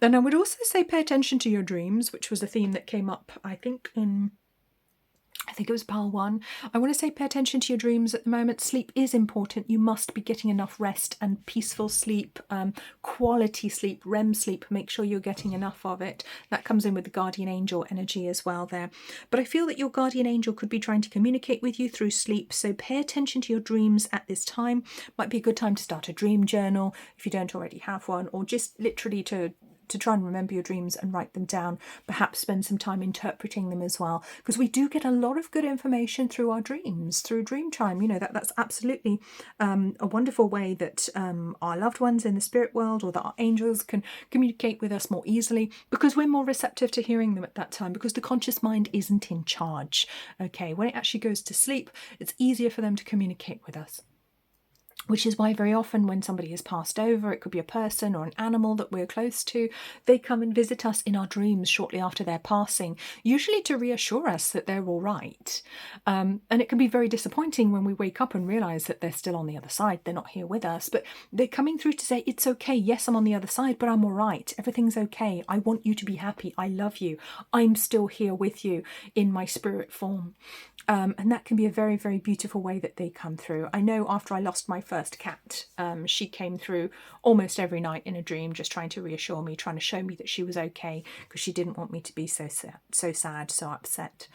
And I would also say pay attention to your dreams, which was a theme that came up, I think it was pile 1. I want to say pay attention to your dreams at the moment. Sleep is important. You must be getting enough rest and peaceful sleep, quality sleep, REM sleep. Make sure you're getting enough of it. That comes in with the guardian angel energy as well there. But I feel that your guardian angel could be trying to communicate with you through sleep. So pay attention to your dreams at this time. Might be a good time to start a dream journal if you don't already have one, or just literally to try and remember your dreams and write them down. Perhaps spend some time interpreting them as well, because we do get a lot of good information through our dreams, through dream time. You know, that's absolutely a wonderful way that our loved ones in the spirit world, or that our angels can communicate with us more easily, because we're more receptive to hearing them at that time, because the conscious mind isn't in charge. Okay, when it actually goes to sleep, it's easier for them to communicate with us. Which is why very often when somebody has passed over, it could be a person or an animal that we're close to, they come and visit us in our dreams shortly after their passing, usually to reassure us that they're all right. And it can be very disappointing when we wake up and realise that they're still on the other side, they're not here with us, but they're coming through to say, it's okay, yes, I'm on the other side, but I'm all right, everything's okay, I want you to be happy, I love you, I'm still here with you in my spirit form. And that can be a very, very beautiful way that they come through. I know after I lost my first cat, she came through almost every night in a dream, just trying to reassure me, trying to show me that she was okay, because she didn't want me to be so sad, so upset.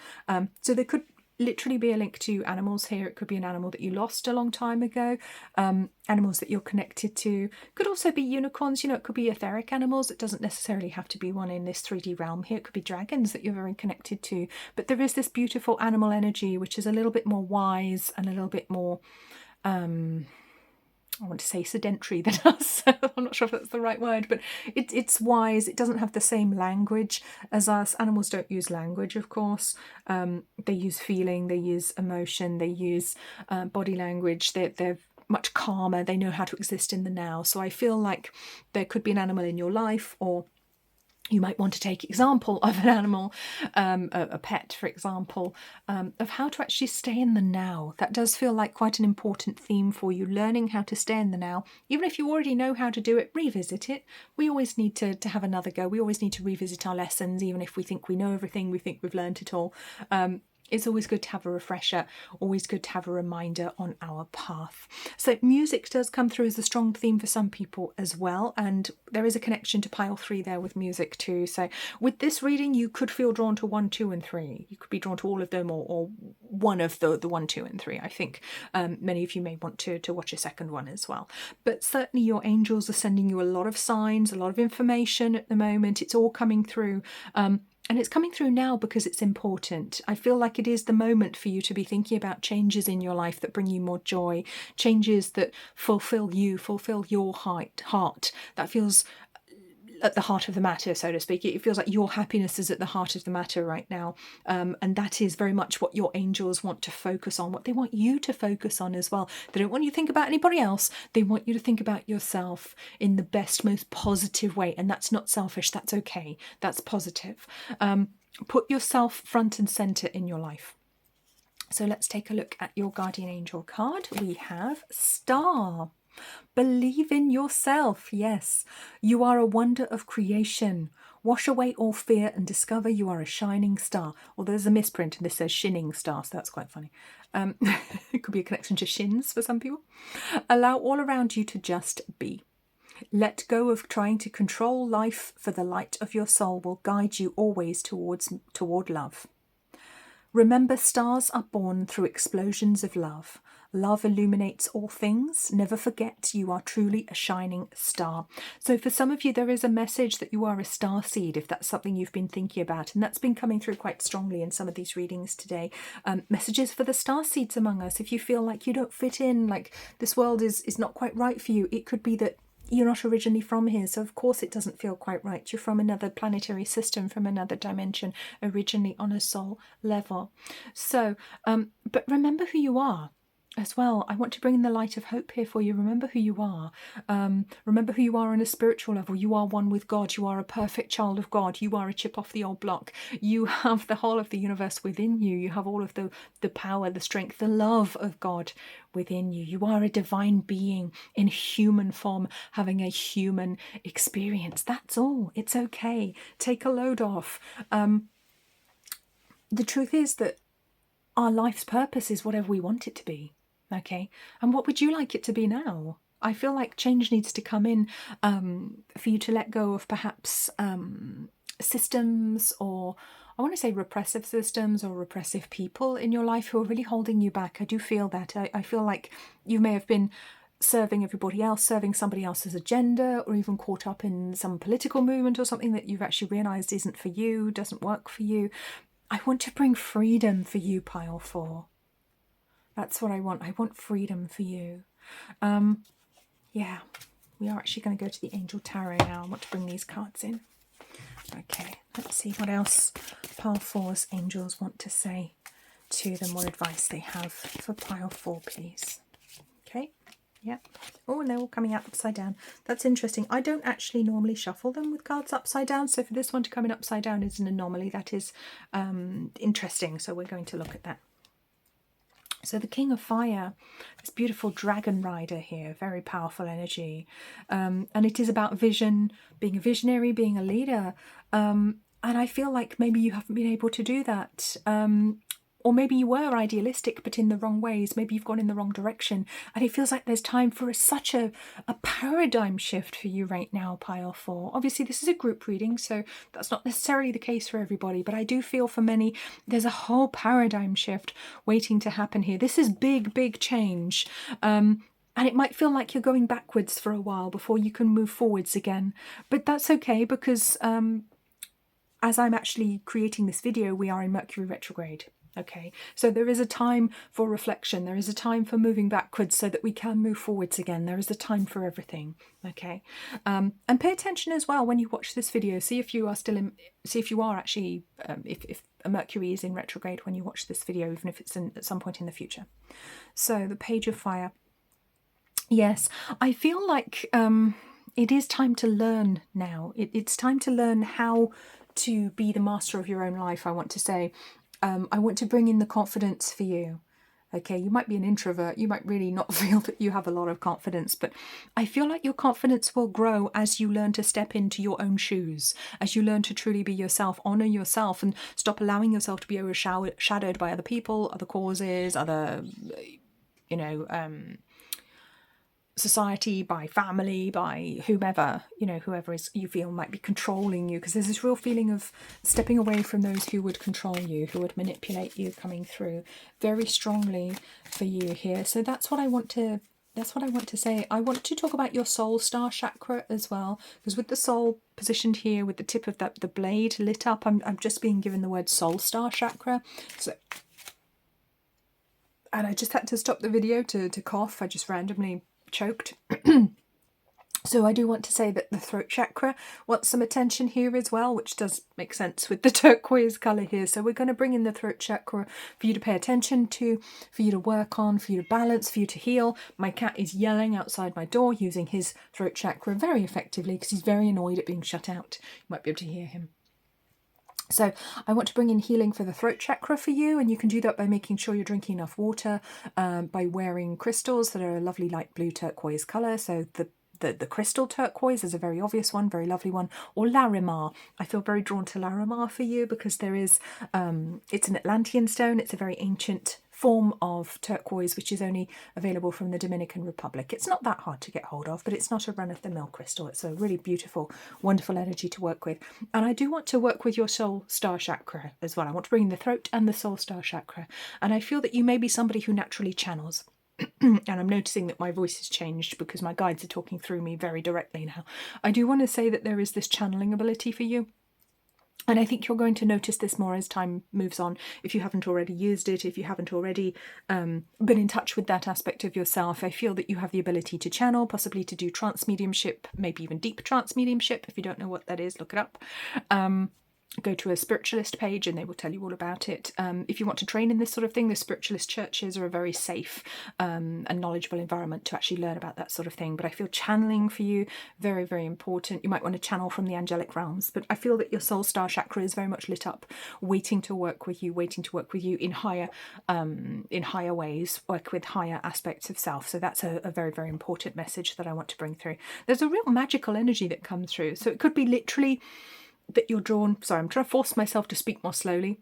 So there could literally be a link to animals here. It could be an animal that you lost a long time ago, animals that you're connected to. Could also be unicorns, you know, it could be etheric animals. It doesn't necessarily have to be one in this 3D realm here. It could be dragons that you're very connected to. But there is this beautiful animal energy, which is a little bit more wise and a little bit more, I want to say sedentary than us. I'm not sure if that's the right word, but it's wise. It doesn't have the same language as us. Animals don't use language, of course. They use feeling, they use emotion, they use body language. They're much calmer. They know how to exist in the now. So I feel like there could be an animal in your life, or you might want to take example of an animal, a pet, for example, of how to actually stay in the now. That does feel like quite an important theme for you, learning how to stay in the now. Even if you already know how to do it, revisit it. We always need to have another go. We always need to revisit our lessons, even if we think we know everything, we think we've learned it all. It's always good to have a refresher, always good to have a reminder on our path. So music does come through as a strong theme for some people as well, and there is a connection to pile 3 there with music too. So with this reading, you could feel drawn to 1, 2 and 3. You could be drawn to all of them, or one of the 1, 2 and 3. I think many of you may want to watch a second one as well. But certainly your angels are sending you a lot of signs, a lot of information at the moment. It's all coming through. And it's coming through now because it's important. I feel like it is the moment for you to be thinking about changes in your life that bring you more joy, changes that fulfill you, fulfill your heart. That feels at the heart of the matter, so to speak. It feels like your happiness is at the heart of the matter right now. And that is very much what your angels want to focus on, what they want you to focus on as well. They don't want you to think about anybody else. They want you to think about yourself in the best, most positive way. And that's not selfish. That's okay. That's positive. Put yourself front and center in your life. So let's take a look at your guardian angel card. We have Star. Believe in yourself. Yes, you are a wonder of creation. Wash away all fear and discover you are a shining star. Well, there's a misprint and this says shinning star, so that's quite funny. It could be a connection to shins for some people. Allow all around you to just be. Let go of trying to control life, for the light of your soul will guide you always toward love. Remember, stars are born through explosions of love. Love illuminates all things. Never forget you are truly a shining star. So for some of you, there is a message that you are a star seed, if that's something you've been thinking about. And that's been coming through quite strongly in some of these readings today. Messages for the star seeds among us. If you feel like you don't fit in, like this world is not quite right for you, it could be that you're not originally from here, so of course it doesn't feel quite right. You're from another planetary system, from another dimension, originally on a soul level. So, but remember who you are as well. I want to bring in the light of hope here for you. Remember who you are. Remember who you are on a spiritual level. You are one with God. You are a perfect child of God. You are a chip off the old block. You have the whole of the universe within you. You have all of the power, the strength, the love of God within you. You are a divine being in human form, having a human experience. That's all. It's okay. Take a load off. The truth is that our life's purpose is whatever we want it to be. Okay, and what would you like it to be now? I feel like change needs to come in for you to let go of perhaps systems, or I want to say repressive systems or repressive people in your life who are really holding you back. I do feel that. I feel like you may have been serving everybody else, serving somebody else's agenda, or even caught up in some political movement or something that you've actually realised isn't for you, doesn't work for you. I want to bring freedom for you, pile 4. That's what I want. I want freedom for you. Yeah, we are actually going to go to the Angel Tarot now. I want to bring these cards in. Okay, let's see what else pile 4's angels want to say to them, what advice they have for pile 4, please. Okay, yeah. Oh, and they're all coming out upside down. That's interesting. I don't actually normally shuffle them with cards upside down, so for this one to come in upside down is an anomaly. That is interesting, so we're going to look at that. So the King of Fire, this beautiful dragon rider here, very powerful energy. And it is about vision, being a visionary, being a leader. And I feel like maybe you haven't been able to do that. or maybe you were idealistic but in the wrong ways. Maybe you've gone in the wrong direction, and it feels like there's time for such a paradigm shift for you right now, pile 4. Obviously this is a group reading, so that's not necessarily the case for everybody, but I do feel for many there's a whole paradigm shift waiting to happen here. This is big change, and it might feel like you're going backwards for a while before you can move forwards again, but that's okay, because as I'm actually creating this video, we are in Mercury retrograde. Okay, so there is a time for reflection, there is a time for moving backwards so that we can move forwards again. There is a time for everything. Okay, and pay attention as well when you watch this video. See if you are still in, see if you are actually, if Mercury is in retrograde when you watch this video, even if it's at some point in the future. So the Page of Fire. Yes, I feel like it is time to learn now. It's time to learn how to be the master of your own life, I want to say. I want to bring in the confidence for you. Okay, you might be an introvert, you might really not feel that you have a lot of confidence, but I feel like your confidence will grow as you learn to step into your own shoes, as you learn to truly be yourself, honour yourself, and stop allowing yourself to be overshadowed by other people, other causes, other, you know, society, by family, by whomever, you know, whoever is you feel might be controlling you, because there's this real feeling of stepping away from those who would control you, who would manipulate you, coming through very strongly for you here. So that's what I want to say. I want to talk about your soul star chakra as well, because with the soul positioned here with the tip of the blade lit up, I'm just being given the word soul star chakra. So, and I just had to stop the video to cough. I just randomly choked. So I do want to say that the throat chakra wants some attention here as well, which does make sense with the turquoise colour here. So we're going to bring in the throat chakra for you to pay attention to, for you to work on, for you to balance, for you to heal. My cat is yelling outside my door using his throat chakra very effectively because he's very annoyed at being shut out. You might be able to hear him. So I want to bring in healing for the throat chakra for you, and you can do that by making sure you're drinking enough water, by wearing crystals that are a lovely light blue turquoise colour. So the crystal turquoise is a very obvious one, very lovely one, or Larimar. I feel very drawn to Larimar for you because there is, it's an Atlantean stone. It's a very ancient form of turquoise which is only available from the Dominican Republic. It's not that hard to get hold of, but it's not a run-of-the-mill crystal. It's a really beautiful, wonderful energy to work with. And I do want to work with your soul star chakra as well. I want to bring in the throat and the soul star chakra. And I feel that you may be somebody who naturally channels. And I'm noticing that my voice has changed because my guides are talking through me very directly now. I do want to say that there is this channeling ability for you. And I think you're going to notice this more as time moves on. If you haven't already used it, if you haven't already been in touch with that aspect of yourself, I feel that you have the ability to channel, possibly to do trance mediumship, maybe even deep trance mediumship. If you don't know what that is, look it up. Go to a spiritualist page and they will tell you all about it. If you want to train in this sort of thing, the spiritualist churches are a very safe and knowledgeable environment to actually learn about that sort of thing. But I feel channeling for you, very, very important. You might want to channel from the angelic realms, but I feel that your soul star chakra is very much lit up, waiting to work with you in higher ways, work with higher aspects of self. So that's a very, very important message that I want to bring through. There's a real magical energy that comes through. So it could be literally that you're drawn. Sorry, I'm trying to force myself to speak more slowly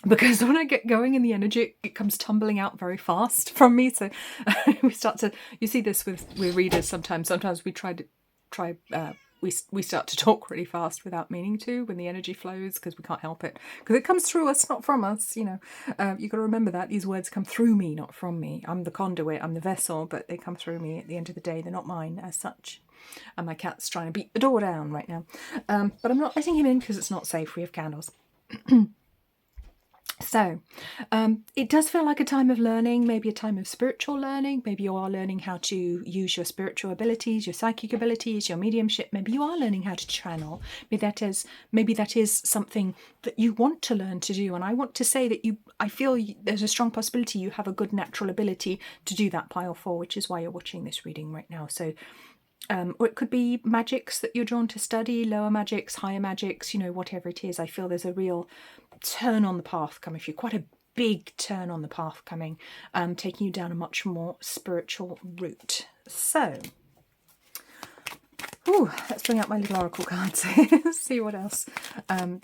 because when I get going in the energy, it comes tumbling out very fast from me. So we start to, you see this with readers sometimes. Sometimes we we start to talk really fast without meaning to when the energy flows, because we can't help it, because it comes through us, not from us. You know, you've got to remember that these words come through me, not from me. I'm the conduit, I'm the vessel, but they come through me at the end of the day. They're not mine as such. And my cat's trying to beat the door down right now. But I'm not letting him in because it's not safe. We have candles. So it does feel like a time of learning, maybe a time of spiritual learning. Maybe you are learning how to use your spiritual abilities, your psychic abilities, your mediumship. Maybe you are learning how to channel. Maybe that is something that you want to learn to do. And I want to say that I feel there's a strong possibility you have a good natural ability to do that, pile 4, which is why you're watching this reading right now. So or it could be magics that you're drawn to study, lower magics, higher magics, you know, whatever it is. I feel there's a real turn on the path coming for you, quite a big turn on the path coming, taking you down a much more spiritual route. So Ooh, let's bring out my little oracle cards. See what else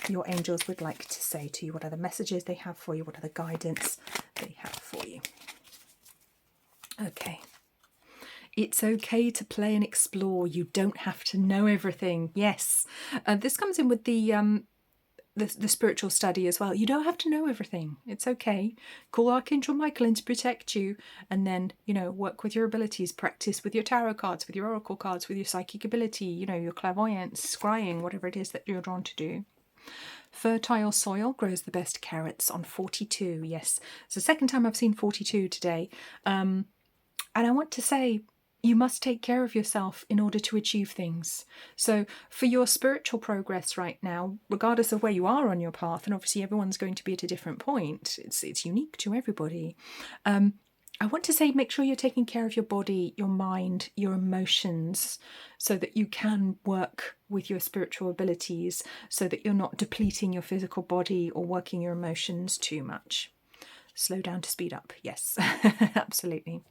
your angels would like to say to you. What other messages they have for you. What other guidance they have for you. Okay. It's okay to play and explore. You don't have to know everything. Yes. This comes in with the spiritual study as well. You don't have to know everything. It's okay. Call Archangel Michael in to protect you, and then, you know, work with your abilities, practice with your tarot cards, with your oracle cards, with your psychic ability, you know, your clairvoyance, scrying, whatever it is that you're drawn to do. Fertile soil grows the best carrots on 42. Yes, it's the second time I've seen 42 today. And I want to say, you must take care of yourself in order to achieve things. So for your spiritual progress right now, regardless of where you are on your path, and obviously everyone's going to be at a different point, it's unique to everybody. I want to say, make sure you're taking care of your body, your mind, your emotions, so that you can work with your spiritual abilities, so that you're not depleting your physical body or working your emotions too much. Slow down to speed up. Yes, absolutely.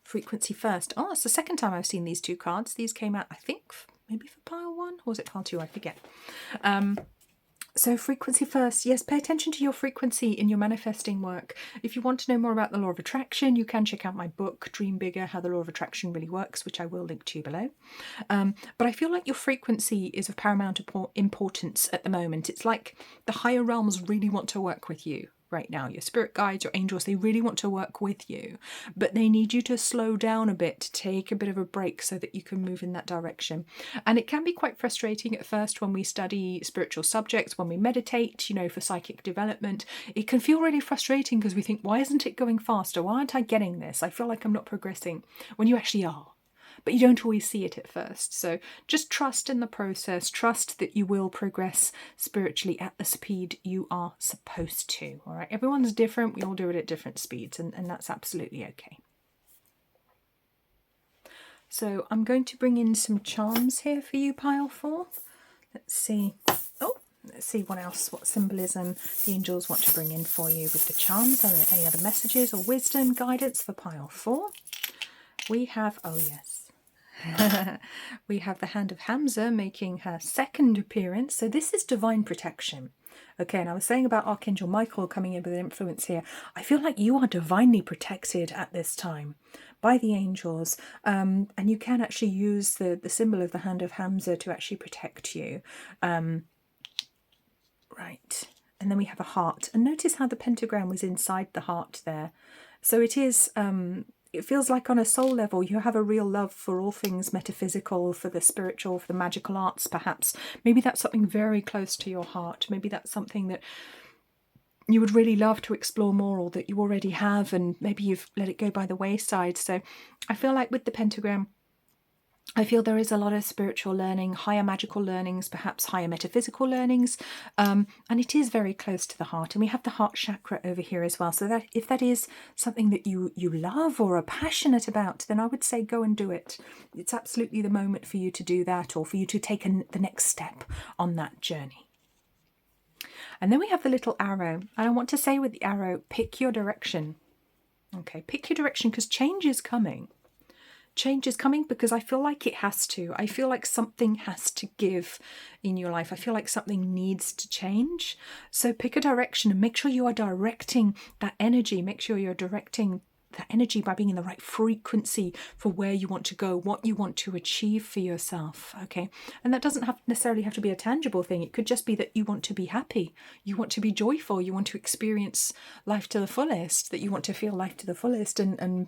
Frequency first. Oh, it's the second time I've seen these two cards. These came out, I think, maybe for pile 1, or was it pile 2? I forget. So frequency first. Yes, pay attention to your frequency in your manifesting work. If you want to know more about the law of attraction, you can check out my book, Dream Bigger, How the Law of Attraction Really Works, which I will link to you below. But I feel like your frequency is of paramount importance at the moment. It's like the higher realms really want to work with you right now. Your spirit guides, your angels, they really want to work with you, but they need you to slow down a bit, to take a bit of a break so that you can move in that direction. And it can be quite frustrating at first when we study spiritual subjects, when we meditate, you know, for psychic development. It can feel really frustrating because we think, why isn't it going faster? Why aren't I getting this? I feel like I'm not progressing, when you actually are. But you don't always see it at first. So just trust in the process. Trust that you will progress spiritually at the speed you are supposed to. All right. Everyone's different. We all do it at different speeds, and that's absolutely okay. So I'm going to bring in some charms here for you, pile 4. Let's see. Oh, let's see what else, what symbolism the angels want to bring in for you with the charms. Are there any other messages or wisdom, guidance for pile 4? We have, oh yes. We have the hand of Hamza making her second appearance. So this is divine protection. Okay, and I was saying about Archangel Michael coming in with an influence here. I feel like you are divinely protected at this time by the angels. And you can actually use the symbol of the hand of Hamza to actually protect you. Right. And then we have a heart. And notice how the pentagram was inside the heart there. So it is... it feels like on a soul level you have a real love for all things metaphysical, for the spiritual, for the magical arts perhaps. Maybe that's something very close to your heart. Maybe that's something that you would really love to explore more, or that you already have and maybe you've let it go by the wayside. So I feel like with the pentagram, I feel there is a lot of spiritual learning, higher magical learnings, perhaps higher metaphysical learnings, and it is very close to the heart. And we have the heart chakra over here as well. So that if that is something that you love or are passionate about, then I would say go and do it. It's absolutely the moment for you to do that, or for you to take the next step on that journey. And then we have the little arrow. And I want to say with the arrow, pick your direction. Okay, pick your direction, because change is coming. Change is coming because I feel like it has to. I feel like something has to give in your life. I feel like something needs to change. So pick a direction and make sure you are directing that energy. Make sure you're directing that energy by being in the right frequency for where you want to go, what you want to achieve for yourself. Okay. And that doesn't necessarily have to be a tangible thing. It could just be that you want to be happy. You want to be joyful. You want to experience life to the fullest, that you want to feel life to the fullest and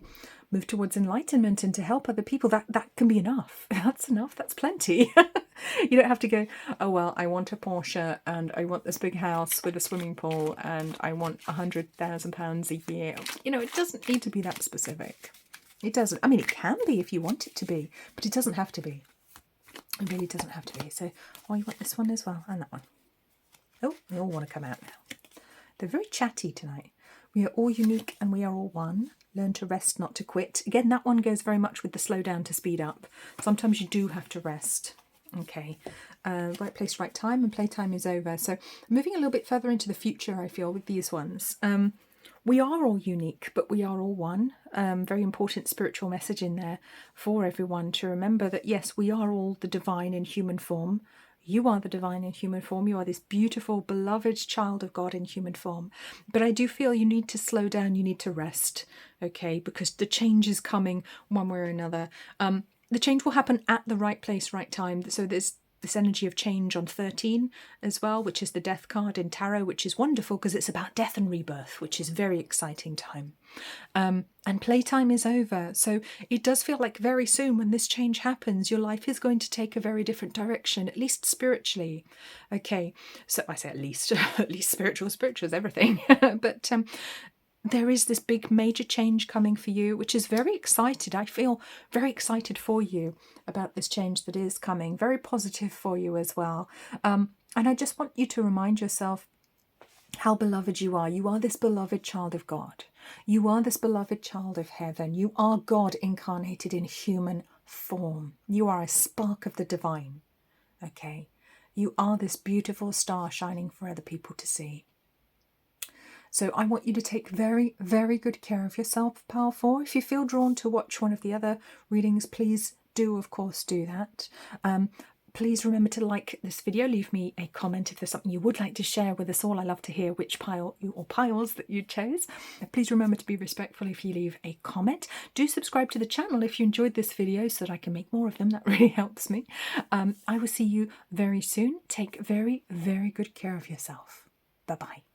move towards enlightenment and to help other people. That can be enough. That's enough. That's plenty. You don't have to go, oh, well, I want a Porsche and I want this big house with a swimming pool and I want £100,000 a year. You know, it doesn't need to be that specific. It doesn't. I mean, it can be if you want it to be, but it doesn't have to be. It really doesn't have to be. So, oh, you want this one as well, and that one. Oh, they all want to come out now. They're very chatty tonight. We are all unique and we are all one. Learn to rest, not to quit. Again, that one goes very much with the slow down to speed up. Sometimes you do have to rest. Okay, right place, right time, and playtime is over. So moving a little bit further into the future, I feel, with these ones. we are all unique, but we are all one. Very important spiritual message in there for everyone to remember that, yes, we are all the divine in human form. You are the divine in human form. You are this beautiful, beloved child of God in human form. But I do feel you need to slow down. You need to rest, okay? Because the change is coming one way or another. The change will happen at the right place, right time. So there's this energy of change on 13 as well, which is the death card in tarot, which is wonderful because it's about death and rebirth, which is a very exciting time. And playtime is over. So it does feel like very soon when this change happens, your life is going to take a very different direction, at least spiritually. Okay, so I say at least spiritual is everything. But there is this big major change coming for you, which is very excited. I feel very excited for you about this change that is coming. Very positive for you as well. And I just want you to remind yourself how beloved you are. You are this beloved child of God. You are this beloved child of heaven. You are God incarnated in human form. You are a spark of the divine. Okay? You are this beautiful star shining for other people to see. So I want you to take very, very good care of yourself, Pile 4. If you feel drawn to watch one of the other readings, please do, of course, do that. Please remember to like this video. Leave me a comment if there's something you would like to share with us all. I love to hear which pile or piles that you chose. Please remember to be respectful if you leave a comment. Do subscribe to the channel if you enjoyed this video so that I can make more of them. That really helps me. I will see you very soon. Take very, very good care of yourself. Bye-bye.